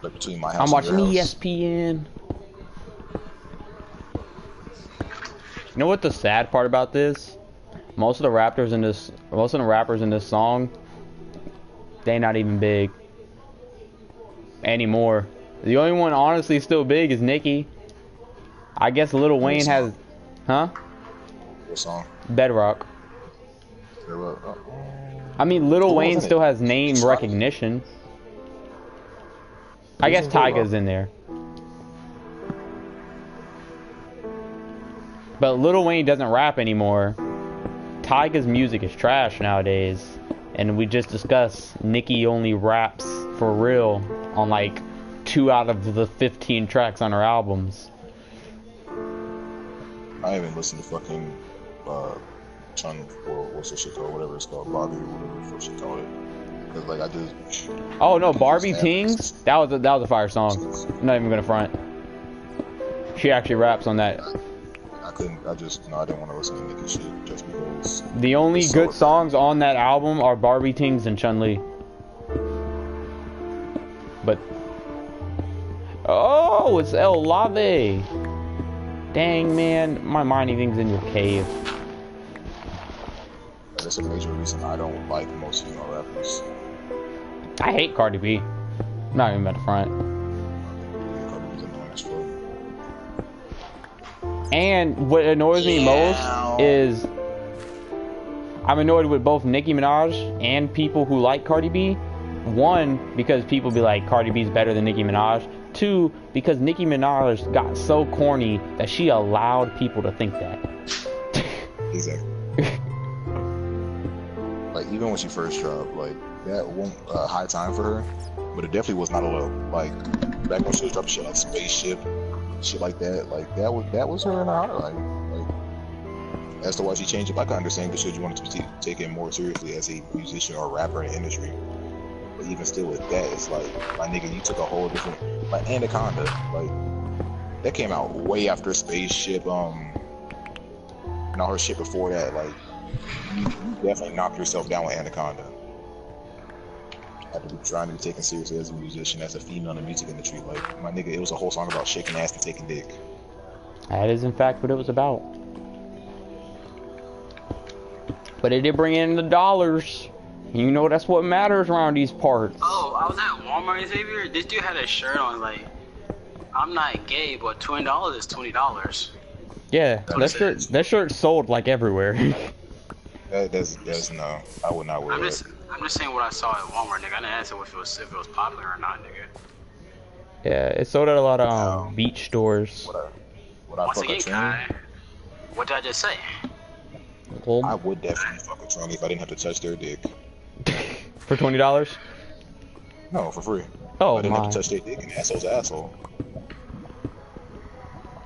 [SPEAKER 2] Like between my house
[SPEAKER 1] I'm watching
[SPEAKER 2] and your
[SPEAKER 1] ESPN. You know what the sad part about this? Most of the rappers in this song, they not even big anymore. The only one honestly still big is Nicki. I guess Lil Wayne has, huh?
[SPEAKER 2] What song?
[SPEAKER 1] Bedrock. I mean, Lil Wayne still has name recognition. I guess Tyga's in there. But Lil Wayne doesn't rap anymore. Tyga's music is trash nowadays. and we just discussed Nicki only raps for real on like 2 out of the 15 tracks on her albums.
[SPEAKER 2] I haven't listened to fucking Chun, or what's the shit called, whatever it's called, Bobby, or whatever the fuck she called it. Cause like I just.
[SPEAKER 1] Oh no, Barbie Tings. That was a fire song. I'm not even gonna front. She actually raps on that.
[SPEAKER 2] I didn't want to listen to Nicki shit just because.
[SPEAKER 1] The only good songs on that album are Barbie Tings and Chun-Li. But oh, it's El Lave. Dang man, my mind thing's in your cave.
[SPEAKER 2] That's a major reason I don't like most female rappers.
[SPEAKER 1] I hate Cardi B. I'm not even about to front.
[SPEAKER 2] Cardi B's annoying as fuck.
[SPEAKER 1] And what annoys me most is I'm annoyed with both Nicki Minaj and people who like Cardi B. 1, because people be like Cardi B's better than Nicki Minaj. 2, because Nicki Minaj got so corny that she allowed people to think that.
[SPEAKER 2] Exactly. Like even when she first dropped, like that wasn't a high time for her, but it definitely was not a low. Like back when she was dropping shit like Spaceship, shit like that, like that was her in her highlight. Like as to why she changed it, I can understand because she wanted to be taken more seriously as a musician or rapper in the industry. But even still with that, it's like, my nigga, you took a whole different, like Anaconda, like that came out way after Spaceship, and all her shit before that, like. You definitely knocked yourself down with Anaconda. After trying to be taken seriously as a musician, as a female in the music industry, like my nigga, it was a whole song about shaking ass and taking dick.
[SPEAKER 1] That is in fact what it was about. But it did bring in the dollars. You know that's what matters around these parts.
[SPEAKER 3] Oh, I was at Walmart, Xavier. This dude had a shirt on like, I'm not gay, but $20 is $20.
[SPEAKER 1] Yeah, that shirt sold like everywhere.
[SPEAKER 2] That's no. I would not wear that.
[SPEAKER 3] I'm just saying what I saw at Walmart, nigga. I didn't ask if it was popular or not, nigga.
[SPEAKER 1] Yeah, it sold at a lot of beach stores.
[SPEAKER 3] Once again, Kai, what did I just say?
[SPEAKER 1] Well,
[SPEAKER 2] I would definitely fuck a tranny if I didn't have to touch their dick.
[SPEAKER 1] For $20?
[SPEAKER 2] No, for free.
[SPEAKER 1] Oh,
[SPEAKER 2] I didn't have to touch their dick, and asshole's asshole.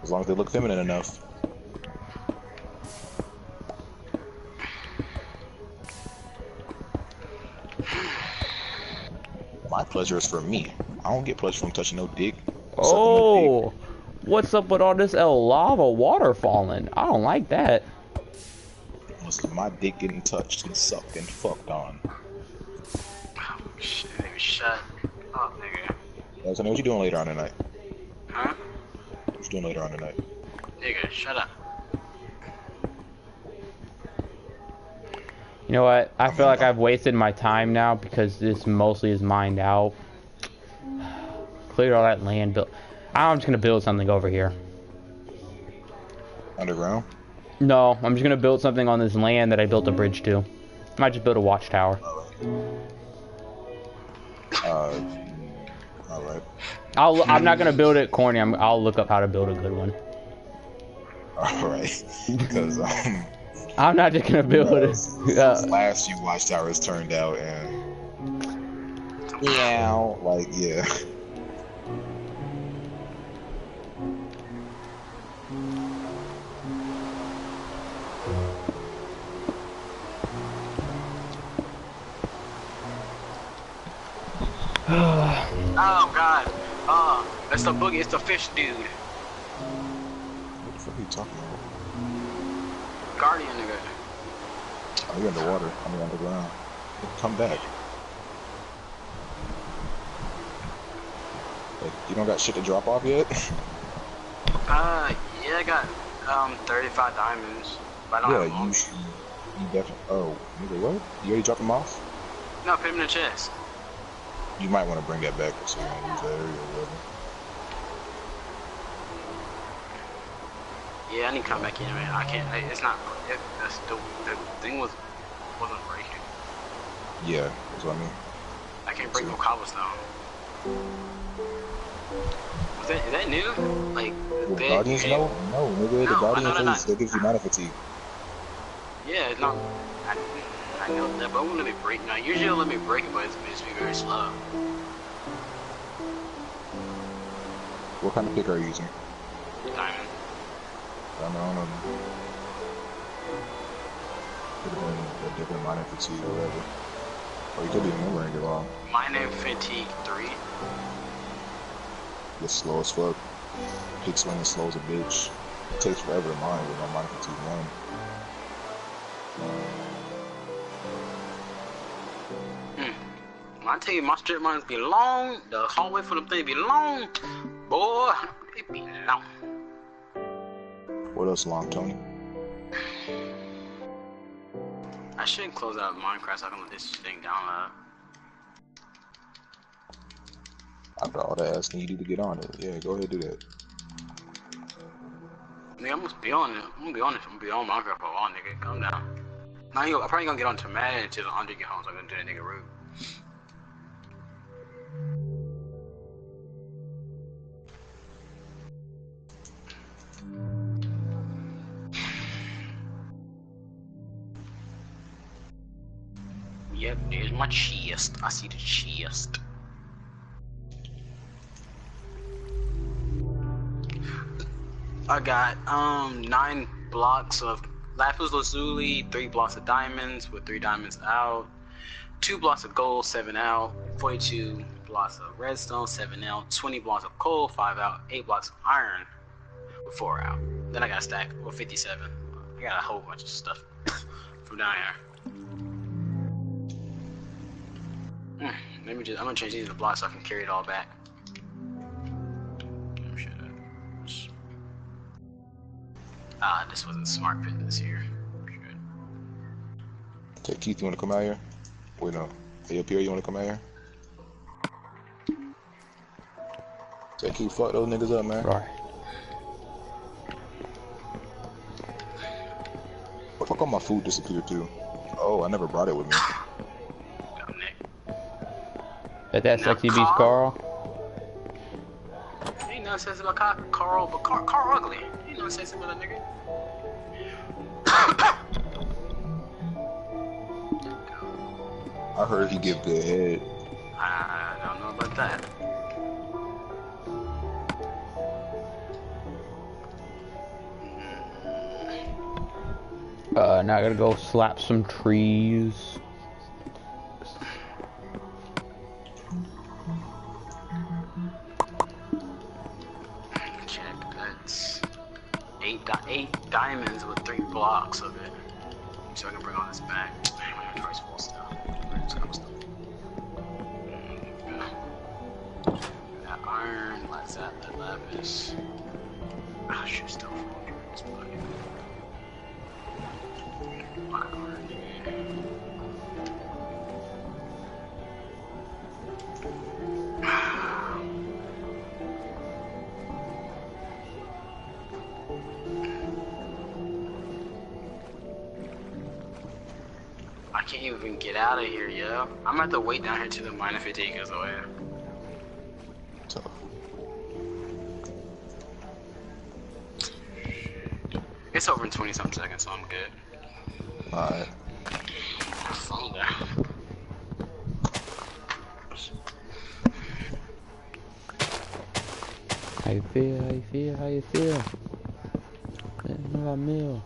[SPEAKER 2] As long as they look feminine enough. My pleasure is for me. I don't get pleasure from touching no dick.
[SPEAKER 1] Oh, what's up with all this El Lava water falling? I don't like that.
[SPEAKER 2] This is my dick getting touched and sucked and fucked on.
[SPEAKER 3] Oh, shit, nigga, shut up, nigga.
[SPEAKER 2] So what you doing later on tonight?
[SPEAKER 3] Huh?
[SPEAKER 2] What you doing later on tonight?
[SPEAKER 3] Nigga, shut up.
[SPEAKER 1] You know what? I feel like I've wasted my time now because this mostly is mined out. Clear all that land. Build. I'm just gonna build something over here.
[SPEAKER 2] Underground?
[SPEAKER 1] No, I'm just gonna build something on this land that I built a bridge to. Might just build a watchtower.
[SPEAKER 2] Alright.
[SPEAKER 1] I'm not gonna build it corny. I'll look up how to build a good one.
[SPEAKER 2] Alright. Because
[SPEAKER 1] I'm not just gonna build it.
[SPEAKER 2] Last few watchtowers turned out and like yeah.
[SPEAKER 3] Oh god. It's the boogie, it's the fish dude.
[SPEAKER 2] What the fuck are you talking about?
[SPEAKER 3] Guardian nigga.
[SPEAKER 2] Oh, you're underwater. I mean underground. Come back. Like, you don't got shit to drop off yet?
[SPEAKER 3] Yeah, I got 35 diamonds. But I don't have them.
[SPEAKER 2] You definitely. Oh, nigga, what? You already dropped them off?
[SPEAKER 3] No, put them in the chest.
[SPEAKER 2] You might want to bring that back so you don't use that area or whatever.
[SPEAKER 3] Yeah, I need to come back in, man. I can't. It's not. The thing wasn't breaking.
[SPEAKER 2] Yeah, that's what I mean.
[SPEAKER 3] I can't break no cobblestone. Is that new? Like
[SPEAKER 2] The Guardians? No, nigga. The Guardians, they gives you mana fatigue.
[SPEAKER 3] Yeah, it's not. I know that, but it won't let me break now. Usually it'll let me break it, but it's makes me very slow.
[SPEAKER 2] What kind of pick are you using?
[SPEAKER 3] Diamond.
[SPEAKER 2] I don't know. Could have been a different mining fatigue or whatever. Or you could be remembering it wrong.
[SPEAKER 3] Mining fatigue 3.
[SPEAKER 2] It's slow as fuck. Pick swinging slow as a bitch. It takes forever to mine with no mining fatigue 1.
[SPEAKER 3] When I tell you my strip mines be long, the hallway for them things be long, boy, it be long.
[SPEAKER 2] What else long, Tony?
[SPEAKER 3] I should close out Minecraft so I can let this thing download.
[SPEAKER 2] After all that asking you do to get on it, yeah, go ahead and do that.
[SPEAKER 3] Nigga, I'm gonna be on it. I'm gonna be on it. I'm gonna be on Minecraft for a while, nigga. Calm down. Now I'm probably gonna get on to Madden until Andre get home, so I'm gonna do that nigga rude. Yep, there's my chest. I see the chest. I got 9 blocks of lapis lazuli, 3 blocks of diamonds with 3 diamonds out, 2 blocks of gold, 7 out, 42 blocks of redstone, 7 out, 20 blocks of coal, 5 out, 8 blocks of iron with 4 out. Then I got a stack with 57. I got a whole bunch of stuff from down here. I'm gonna change these to blocks so I can carry it all back. Oh, shit. This wasn't smart fit this year. Good.
[SPEAKER 2] Okay, Keith, you wanna come out here? Wait, no. Hey, up here, you wanna come out here? Say, Keith, fuck those niggas up, man.
[SPEAKER 1] Right.
[SPEAKER 2] What the fuck all my food disappeared too? Oh, I never brought it with me.
[SPEAKER 1] That sexy beast Carl.
[SPEAKER 3] Ain't nothing sense about Carl, but Carl ugly. Ain't nothing sense about that nigga.
[SPEAKER 2] I heard he give good head.
[SPEAKER 3] I don't know about that.
[SPEAKER 1] Now I gotta go slap some trees.
[SPEAKER 3] Check, that's 8 diamonds with 3 blocks of it. So I can bring all this back. My inventory's full still. That iron, that's that lapis. I should still fall through this bucket. I can't even get out of here, yo. I'm gonna have to wait down here till the minor fatigue goes away.
[SPEAKER 2] Tough.
[SPEAKER 3] It's over in 20-something seconds, so I'm good.
[SPEAKER 2] Alright.
[SPEAKER 3] Phone down.
[SPEAKER 1] How you feel? How you feel? How you feel? Meal.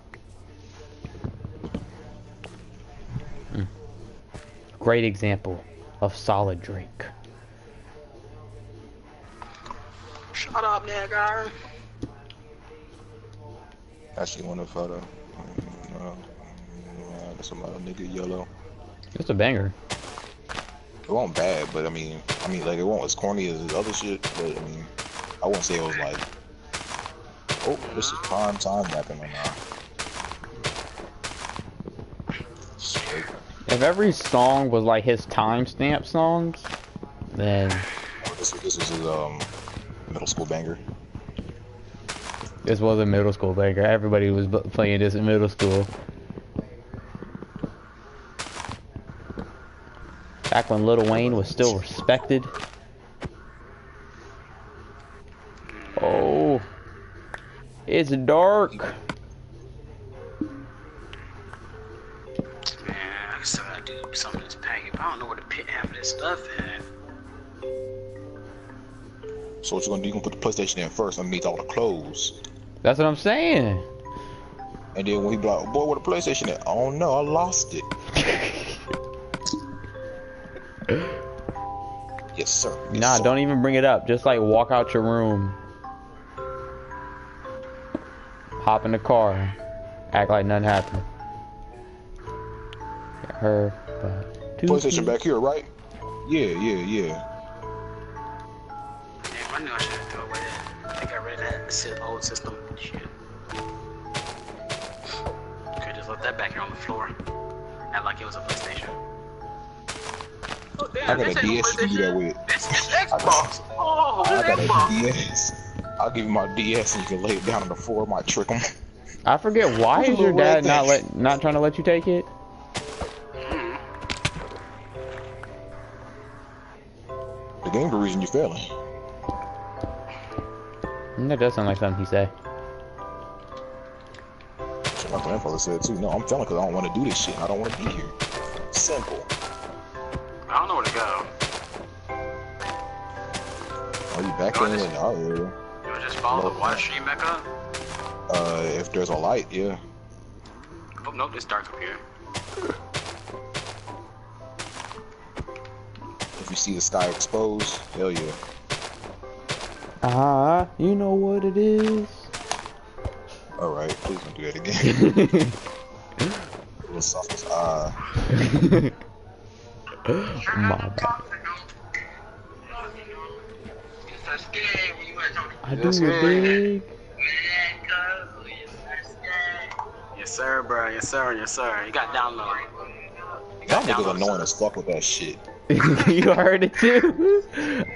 [SPEAKER 1] Great example of solid drink.
[SPEAKER 3] Shut up, nigga.
[SPEAKER 2] Actually, want a photo. That's some other nigga yellow.
[SPEAKER 1] It's a banger.
[SPEAKER 2] It wasn't bad, but I mean, like it wasn't as corny as his other shit. But I mean, I wouldn't say it was like, oh, this is prime time rapping right now. Straight.
[SPEAKER 1] If every song was like his timestamp songs, then
[SPEAKER 2] This was his middle school banger.
[SPEAKER 1] this was a middle school banger. Everybody was playing this in middle school. Back when Lil Wayne was still respected. Oh, it's dark.
[SPEAKER 3] Man, I still do something in this package, but I don't know where to put half of this stuff in.
[SPEAKER 2] So what you gonna do? You gonna put the PlayStation in first underneath all the clothes.
[SPEAKER 1] That's what I'm saying.
[SPEAKER 2] And then when he be like, boy, where the PlayStation at? Oh no, I lost it. Yes, sir. Yes,
[SPEAKER 1] Nah,
[SPEAKER 2] sir.
[SPEAKER 1] don't even bring it up. Just like walk out your room. Hop in the car. Act like nothing happened. Got her.
[SPEAKER 2] PlayStation back here, right? Yeah.
[SPEAKER 3] Damn, I knew I should have thrown away that. I got rid of that old system. Shit. Could just left that back here on the floor. Act like it was a PlayStation. Oh, damn,
[SPEAKER 2] I got a DS you can do that with.
[SPEAKER 3] It's Xbox. Oh,
[SPEAKER 2] I got
[SPEAKER 3] Xbox.
[SPEAKER 2] a DS. I'll give you my DS and you can lay it down on the floor. Might trick them.
[SPEAKER 1] I forget, why is your dad not trying to let you take it?
[SPEAKER 2] The game the reason you failing.
[SPEAKER 1] That does sound like something he say.
[SPEAKER 2] So my grandfather said too. No, I'm failing because I don't want to do this shit. I don't want to be here. Simple.
[SPEAKER 3] I don't know where to go.
[SPEAKER 2] Are you back in our area?
[SPEAKER 3] You would just follow the water stream back up?
[SPEAKER 2] If there's a light, yeah.
[SPEAKER 3] Oh, nope, it's dark up here.
[SPEAKER 2] If you see the sky exposed, hell yeah.
[SPEAKER 1] You know what it is.
[SPEAKER 2] Alright, please don't do that again. A little soft as
[SPEAKER 1] My bad. I do it big.
[SPEAKER 3] Yes, sir, bro. Yes, sir. Yes, sir. You got download.
[SPEAKER 2] Y'all niggas annoying as fuck with that shit.
[SPEAKER 1] You heard it too?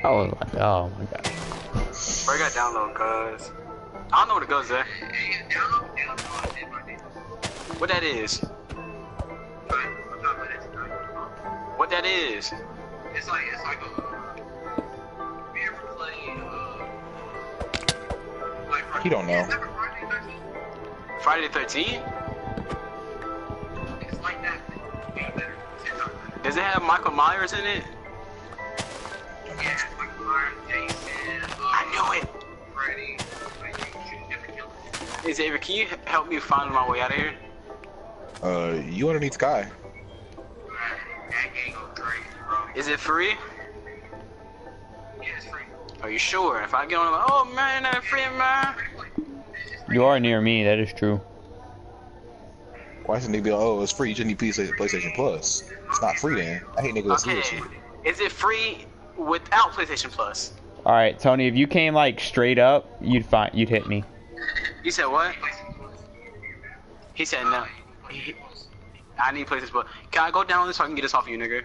[SPEAKER 1] I was like, oh my god.
[SPEAKER 3] Bro, you got download, cuz. I don't know what it goes there. What that is? What that is?
[SPEAKER 4] It's like a. We ever played
[SPEAKER 2] He don't know.
[SPEAKER 3] Friday the 13th?
[SPEAKER 4] It's like that.
[SPEAKER 3] Does it have Michael Myers in it?
[SPEAKER 4] Yeah, like Myers, Jason,
[SPEAKER 3] I knew it.
[SPEAKER 4] Freddy, like you shoot different killers.
[SPEAKER 3] Hey Xavier, can you help me find my way out of here?
[SPEAKER 2] You underneath Sky.
[SPEAKER 4] That game goes crazy, bro.
[SPEAKER 3] Is it free?
[SPEAKER 4] Yeah, it's free.
[SPEAKER 3] Are you sure? If I get on, like, oh man, that free, man.
[SPEAKER 1] You are near me, that is true.
[SPEAKER 2] Why doesn't they be like, oh, it's free, you just need PlayStation Plus. It's not free then. I hate niggas that do this
[SPEAKER 3] Okay.
[SPEAKER 2] shit.
[SPEAKER 3] Is it free without PlayStation Plus?
[SPEAKER 1] Alright, Tony, if you came like straight up, you'd hit me.
[SPEAKER 3] You said what? He said no. I need PlayStation Plus. Can I go down this so I can get this off you, nigga?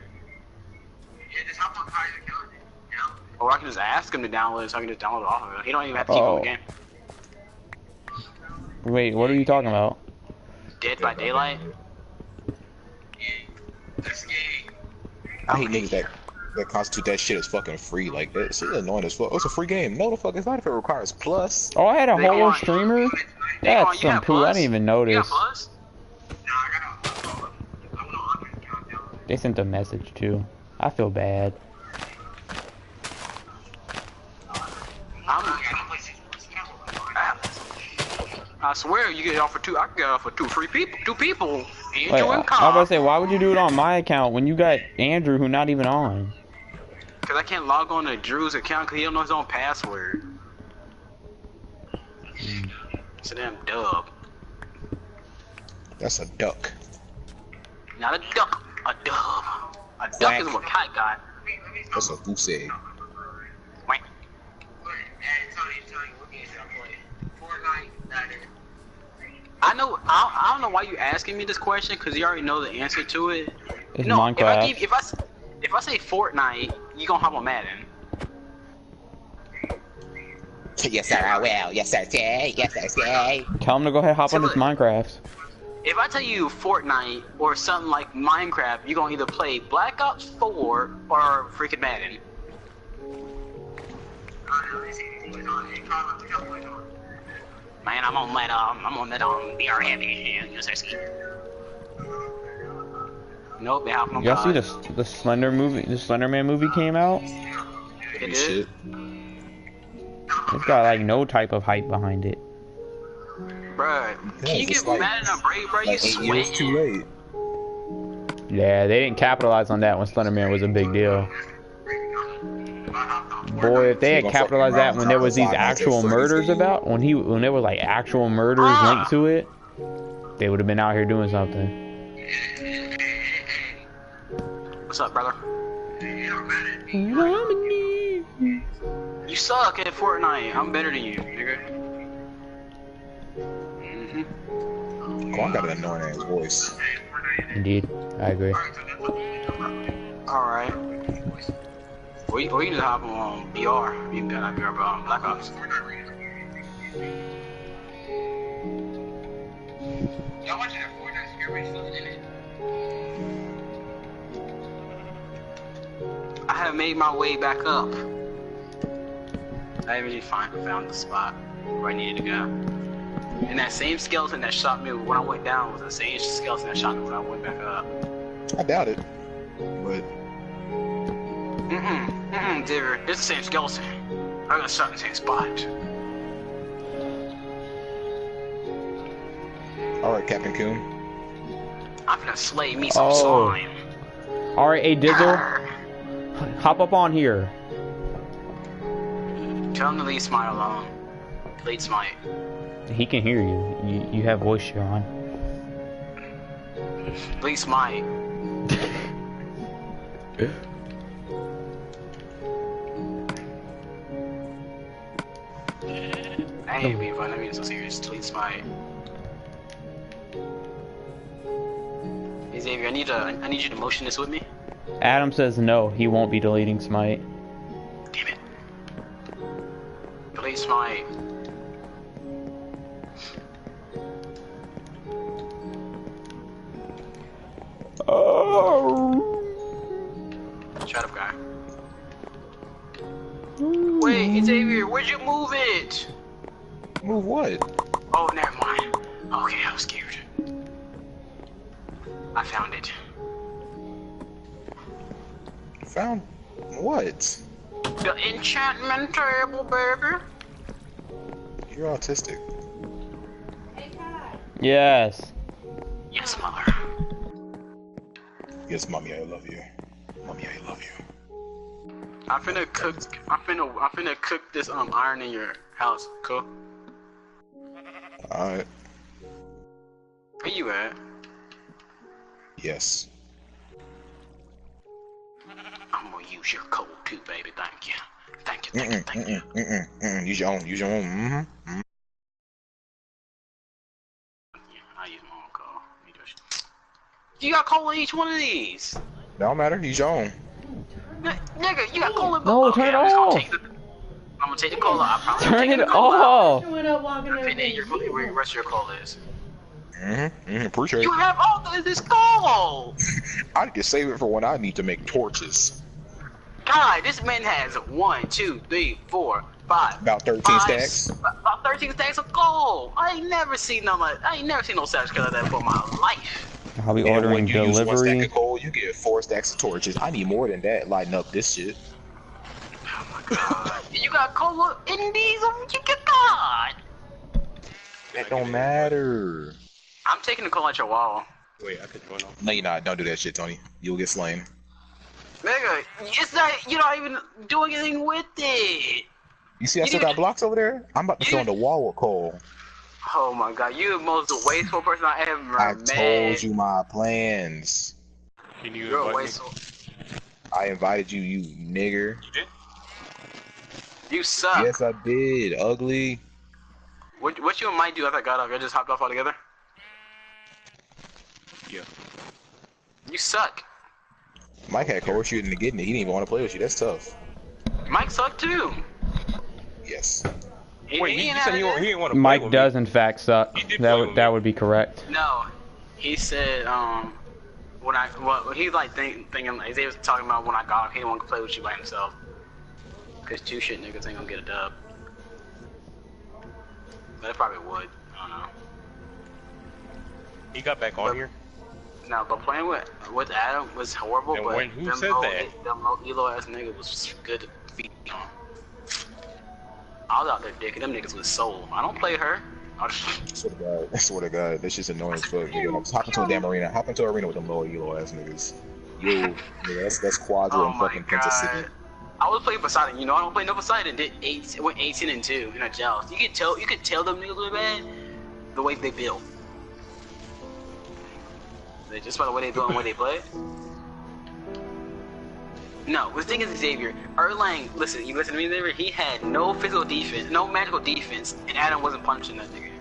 [SPEAKER 4] Yeah, just hop on Kai's account. Yeah.
[SPEAKER 3] Or I can just ask him to download it so I can just download it off of him. He don't even have to keep on the game.
[SPEAKER 1] Wait, what are you talking about?
[SPEAKER 3] Dead by Daylight?
[SPEAKER 4] This game.
[SPEAKER 2] I hate niggas that constitute that shit as fucking free. Like, that shit is annoying as fuck. Oh, it's a free game. No, the fuck, it's not if it requires Plus.
[SPEAKER 1] Oh, I had a
[SPEAKER 3] They
[SPEAKER 1] whole
[SPEAKER 3] on-
[SPEAKER 1] streamer?
[SPEAKER 3] They on-
[SPEAKER 1] That's
[SPEAKER 3] you
[SPEAKER 1] some
[SPEAKER 3] got
[SPEAKER 1] poo, I
[SPEAKER 3] Plus?
[SPEAKER 1] didn't even
[SPEAKER 3] You
[SPEAKER 1] notice.
[SPEAKER 3] got Plus?
[SPEAKER 4] Nah, I went on Andre's account now.
[SPEAKER 1] They sent a message too. I feel bad.
[SPEAKER 3] I swear you get it off for two. I can get it off for two free people. Two people.
[SPEAKER 1] Wait,
[SPEAKER 3] Andrew
[SPEAKER 1] I
[SPEAKER 3] and
[SPEAKER 1] was about to
[SPEAKER 3] Kyle.
[SPEAKER 1] say, why would you do it on my account when you got Andrew who not even on?
[SPEAKER 3] Because I can't log on to Drew's account because he don't know his own password. It's a damn dub.
[SPEAKER 2] That's a duck.
[SPEAKER 3] Not a duck. A dub. A duck is what Kai got.
[SPEAKER 2] That's a goose egg.
[SPEAKER 3] Wait.
[SPEAKER 4] Tony, what games did I play? Fortnite, that is.
[SPEAKER 3] I know. I don't know why you asking me this question because you already know the answer to it.
[SPEAKER 1] It's
[SPEAKER 3] No,
[SPEAKER 1] Minecraft.
[SPEAKER 3] if I say Fortnite, you gonna hop on Madden.
[SPEAKER 2] Yes, sir, I will. Yes, sir, say. Yes, sir, say.
[SPEAKER 1] Tell him to go ahead hop
[SPEAKER 3] So
[SPEAKER 1] on his
[SPEAKER 3] look.
[SPEAKER 1] Minecraft.
[SPEAKER 3] If I tell you Fortnite or something like Minecraft, you're gonna either play Black Ops 4 or freaking Madden. Man, I'm on that BR heavy. Yes, I see. Nope, they have no
[SPEAKER 1] Y'all see
[SPEAKER 3] God.
[SPEAKER 1] the Slender movie? The Slender Man movie came out.
[SPEAKER 3] It did?
[SPEAKER 2] Shit.
[SPEAKER 1] It's got like no type of hype behind it.
[SPEAKER 3] Bruh, can you
[SPEAKER 2] it's
[SPEAKER 3] get
[SPEAKER 2] like-
[SPEAKER 3] mad at a break, bro? You
[SPEAKER 2] Like 8 years too
[SPEAKER 3] sweating.
[SPEAKER 2] late.
[SPEAKER 1] Yeah, they didn't capitalize on that when Slender Man was a big deal. Boy, if they had capitalized that when there was these actual murders about, when there was like actual murders linked to it, they would have been out here doing something.
[SPEAKER 3] What's up, brother? You suck at Fortnite. I'm better than you, nigga.
[SPEAKER 2] Quan got an annoying ass voice.
[SPEAKER 1] Indeed, I agree.
[SPEAKER 3] Alright. Or you can just hop on BR. You can got BR on Black Ops.
[SPEAKER 4] Y'all watching that Fortnite Scare still in it?
[SPEAKER 3] I have made my way back up. I really found the spot where I needed to go. And that same skeleton that shot me when I went down was the same skeleton that shot me when I went back up.
[SPEAKER 2] I doubt it. But
[SPEAKER 3] Digger, it's the same skeleton. I got shot in the same spot.
[SPEAKER 2] alright, Captain Coon.
[SPEAKER 3] I'm gonna slay me some slime.
[SPEAKER 1] Alright, hey Dizzle, hop up on here.
[SPEAKER 3] Tell him to leave Smite alone. Lead Smite.
[SPEAKER 1] He can hear you. You have voice share on.
[SPEAKER 3] Lead Smite. I ain't being fun. I mean, so serious. Lead Smite. Hey Xavier, I need you to motion this with me.
[SPEAKER 1] Adam says no, he won't be deleting Smite.
[SPEAKER 3] Damn it. Lead Smite. Shut up, guy. Wait, Xavier, where'd you move it?
[SPEAKER 2] Move what?
[SPEAKER 3] Oh, never mind. Okay, I was scared. I found it.
[SPEAKER 2] Found what?
[SPEAKER 3] The enchantment table, baby.
[SPEAKER 2] You're autistic.
[SPEAKER 1] Yes.
[SPEAKER 3] Yes, mother.
[SPEAKER 2] Yes, mommy, I love you. Mommy, I love you.
[SPEAKER 3] I'm finna cook this iron in your house. Cool.
[SPEAKER 2] Alright.
[SPEAKER 3] Where you at?
[SPEAKER 2] Yes.
[SPEAKER 3] I'm gonna use your coal too, baby. Thank you. Thank you. Thank you.
[SPEAKER 2] Use your own. Use your own.
[SPEAKER 3] Yeah, I use my own coal. You got coal in each one of these.
[SPEAKER 2] Don't matter. Use your own.
[SPEAKER 3] Nigga, you got coal in both.
[SPEAKER 1] No, turn it off.
[SPEAKER 3] I'm gonna take the coal out. I promise.
[SPEAKER 1] Turn it off.
[SPEAKER 3] Put it in where the rest of your coal is.
[SPEAKER 2] Appreciate
[SPEAKER 3] You
[SPEAKER 2] it.
[SPEAKER 3] have all this coal.
[SPEAKER 2] I can save it for when I need to make torches.
[SPEAKER 3] God, this man has 1, 2, 3, 4, 5.
[SPEAKER 2] About 13
[SPEAKER 3] 5,
[SPEAKER 2] stacks.
[SPEAKER 3] About 13 stacks of coal. I ain't never seen no savage killer that for my life.
[SPEAKER 1] I'll be
[SPEAKER 2] And
[SPEAKER 1] ordering
[SPEAKER 2] when you use 1 stack
[SPEAKER 1] delivery.
[SPEAKER 2] of coal, you get 4 stacks of torches. I need more than that. Lighten up this shit.
[SPEAKER 3] Oh my God. You got coal in these? You get God.
[SPEAKER 2] That don't matter.
[SPEAKER 3] I'm taking the coal at your wall.
[SPEAKER 5] Wait, I could join off.
[SPEAKER 2] No, you're not. Don't do that shit, Tony. You'll get slain.
[SPEAKER 3] Nigga, it's not, you're not even doing anything with it.
[SPEAKER 2] You see I still got blocks over there? I'm about to fill in the wall with coal.
[SPEAKER 3] Oh my God, you're the most wasteful person I ever
[SPEAKER 2] I
[SPEAKER 3] met.
[SPEAKER 2] told you my plans.
[SPEAKER 5] Can you
[SPEAKER 3] You're a
[SPEAKER 5] invite me?
[SPEAKER 3] wasteful.
[SPEAKER 2] I invited you, you nigger.
[SPEAKER 5] You did?
[SPEAKER 3] You suck.
[SPEAKER 2] Yes, I did. Ugly.
[SPEAKER 3] What you and Mike do after I got off? I just hopped off altogether?
[SPEAKER 5] Yeah.
[SPEAKER 3] You suck.
[SPEAKER 2] Mike had coal shooting to get in it. He didn't even want to play with you. That's tough.
[SPEAKER 3] Mike sucked too.
[SPEAKER 2] Yes.
[SPEAKER 5] Wait, he said he didn't want to play
[SPEAKER 1] Mike
[SPEAKER 5] with
[SPEAKER 1] does
[SPEAKER 5] me.
[SPEAKER 1] in fact suck.
[SPEAKER 5] He did play with
[SPEAKER 1] That
[SPEAKER 5] me.
[SPEAKER 1] would be correct.
[SPEAKER 3] No, he said when he's like thinking like, they was talking about when I got off, he didn't want to play with you by himself. Cause 2 shit niggas ain't gonna get a dub. But it probably would. I don't know.
[SPEAKER 5] He got back on here?
[SPEAKER 3] No, but playing with Adam was horrible.
[SPEAKER 5] And
[SPEAKER 3] but
[SPEAKER 5] when who
[SPEAKER 3] them
[SPEAKER 5] said
[SPEAKER 3] low,
[SPEAKER 5] that?
[SPEAKER 3] Them low elo ass nigga was good to beat on. I was out there dicking them niggas with soul. I don't play her.
[SPEAKER 2] I swear to God, that's just annoying as fuck. You know, hop into a damn arena. Hop into an arena with them low elo ass niggas. Yo, nigga, that's Quadra and fucking Princess City.
[SPEAKER 3] I was playing Poseidon. You know, I don't play no Poseidon. Went 18-2 in a joust. You could tell them niggas were bad the way they build. Just by the way they build and the way they play. No, the thing is, Xavier, Erlang, listen, you listen to me, Xavier, he had no physical defense, no magical defense, and Adam wasn't punching that nigga.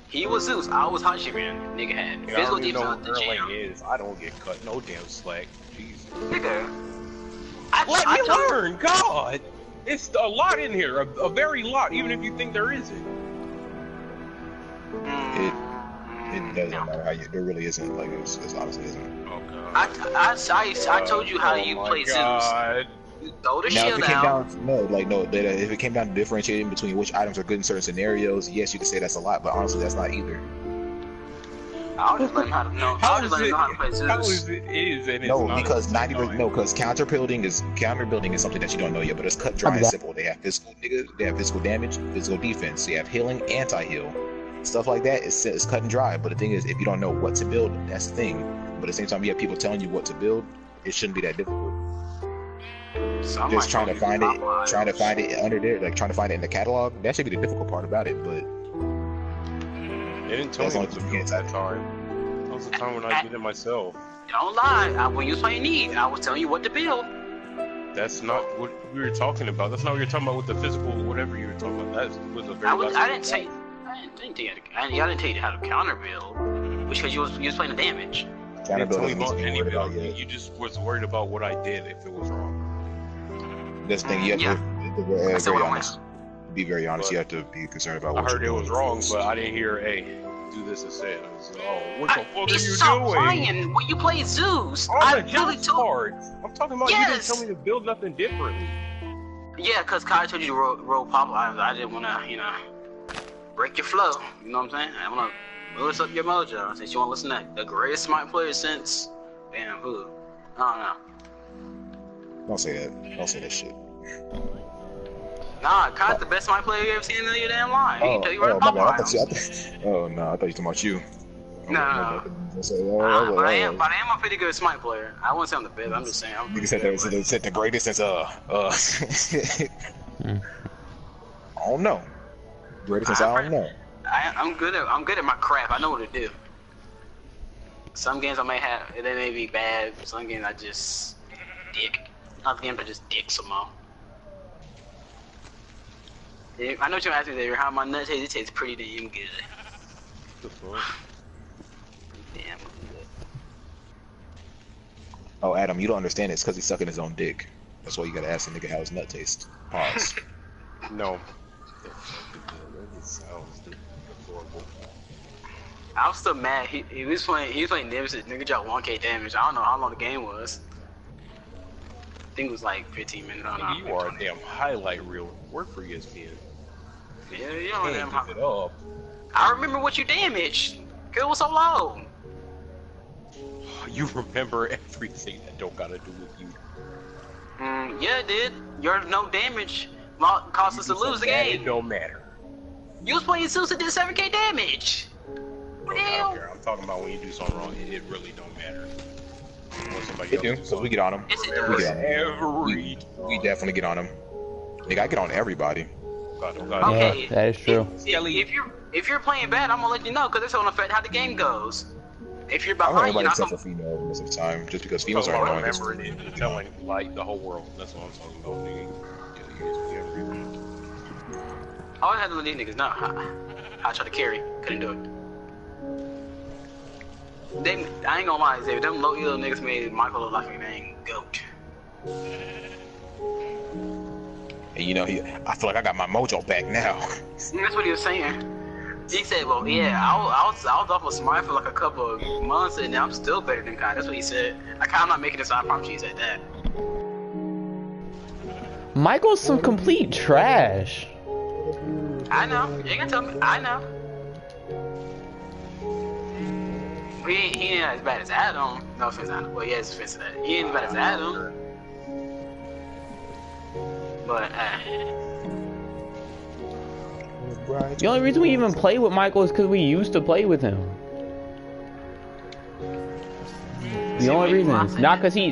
[SPEAKER 3] He was Zeus, I was Hachiman, nigga had physical defense out the jam.
[SPEAKER 5] Is. I don't get cut no damn slack. Jesus.
[SPEAKER 3] Nigga.
[SPEAKER 5] Let me learn, God! It's a lot in here, a very lot, even if you think there isn't.
[SPEAKER 2] It doesn't matter how you. There really isn't. Like it honestly isn't.
[SPEAKER 5] Oh God.
[SPEAKER 3] I told you how you play Zeus. You throw the shield out.
[SPEAKER 2] If it came down to differentiating between which items are good in certain scenarios, yes, you could say that's a lot, but honestly, that's not either.
[SPEAKER 3] I'll just let him know how to play Zeus.
[SPEAKER 5] How is it is and it's
[SPEAKER 2] No,
[SPEAKER 5] not
[SPEAKER 2] because because counter building is something that you don't know yet, but it's cut, dry, and simple. They have physical they have physical damage, physical defense. They have healing, anti-heal. Stuff like that is cut and dry, but the thing is, if you don't know what to build, that's the thing. But at the same time, you have people telling you what to build. It shouldn't be that difficult. Just trying to find it under there, like trying to find it in the catalog. That should be the difficult part about it. But
[SPEAKER 5] they didn't tell me what to build that time. That was the time when I did it myself.
[SPEAKER 3] Don't lie. When you was playing Eve, I was telling you what to build.
[SPEAKER 5] That's not what we were talking about. That's not what you're talking about with the physical, whatever you were talking about. That was a very.
[SPEAKER 3] I didn't tell you how to counter build, because you was playing the damage.
[SPEAKER 5] You didn't tell me about any build. You just was worried about what I did if it was wrong.
[SPEAKER 2] This thing, you have to be very honest. Be very honest. You have to be concerned about.
[SPEAKER 5] I heard it was wrong, but I didn't hear. Hey, do this instead. I was, oh, what the fuck are you
[SPEAKER 3] stop
[SPEAKER 5] doing?
[SPEAKER 3] Lying. When you play Zeus,
[SPEAKER 5] I really told. I'm talking about you didn't tell me to build nothing differently.
[SPEAKER 3] Yeah, because Kai told you to roll pop items. I didn't want to, break your flow. You know what I'm saying? I want to boost up your mojo. Since you want to listen to the greatest Smite player since, damn, who? I don't know.
[SPEAKER 2] Don't say that. Don't say that shit.
[SPEAKER 3] Nah, Kai's the best Smite player you ever seen in your damn life. He can tell you where to pop items.
[SPEAKER 2] Oh no, I thought you were talking about you.
[SPEAKER 3] No. But I am a pretty good Smite player. I wouldn't say I'm the best. I'm just saying I'm.
[SPEAKER 2] You said the greatest since I don't know. Greatest since I don't know.
[SPEAKER 3] I'm good at my craft. I know what to do. Some games I they may be bad. Some games I just dick. Other games I just dick some more. I know what you're asking me there. How my nut tastes? It tastes pretty damn good.
[SPEAKER 5] The fuck?
[SPEAKER 3] Damn good.
[SPEAKER 2] Oh, Adam, you don't understand. It's because he's sucking his own dick. That's why you gotta ask the nigga how his nut tastes. Pause.
[SPEAKER 5] No. That sounds horrible.
[SPEAKER 3] I was still mad. He was playing Nemesis. Nigga dropped 1k damage. I don't know how long the game was. I think it was like 15 minutes. I don't know.
[SPEAKER 5] You are a damn highlight reel. Work for ESPN.
[SPEAKER 3] Yeah, you know damn.
[SPEAKER 5] Give it up.
[SPEAKER 3] I remember what you damaged. Cause it was so low.
[SPEAKER 5] You remember everything that don't gotta do with you.
[SPEAKER 3] Yeah, it did. Your no damage cost us to lose the game.
[SPEAKER 5] It don't matter.
[SPEAKER 3] You was playing Zeus that did 7k damage. What the hell?
[SPEAKER 5] I don't care. I'm talking about when you do something wrong. It really don't matter.
[SPEAKER 2] It do, so we get on him. We definitely get on him. Nigga, I get on everybody.
[SPEAKER 3] Okay,
[SPEAKER 1] yeah, that is true.
[SPEAKER 3] If you're playing bad, I'm gonna let you know because it's gonna affect how the game goes. If you're
[SPEAKER 2] I
[SPEAKER 3] behind,
[SPEAKER 2] don't know except for females most of the time, just because females are annoying.
[SPEAKER 5] Remembering it and telling like the whole world. That's what I'm talking about, nigga.
[SPEAKER 3] I always had to let these niggas know. I tried to carry, couldn't do it. I ain't gonna lie, Xavier, them low elo niggas made Michael look like a dang goat.
[SPEAKER 2] And you know, I feel like I got my mojo back now.
[SPEAKER 3] That's what he was saying. He said, well, yeah, I was off of Smite for like a couple of months and I'm still better than Kai. That's what he said. I'm not making this, I promise you he said that.
[SPEAKER 1] Michael's some complete trash.
[SPEAKER 3] I know. You ain't gonna tell me. I know. He ain't as bad as Adam. No offense, Adam. Well, yeah, it's offensive to that. He ain't as bad as Adam. But,
[SPEAKER 1] The only reason we even play with Michael is because we used to play with him. The only reason, not because he.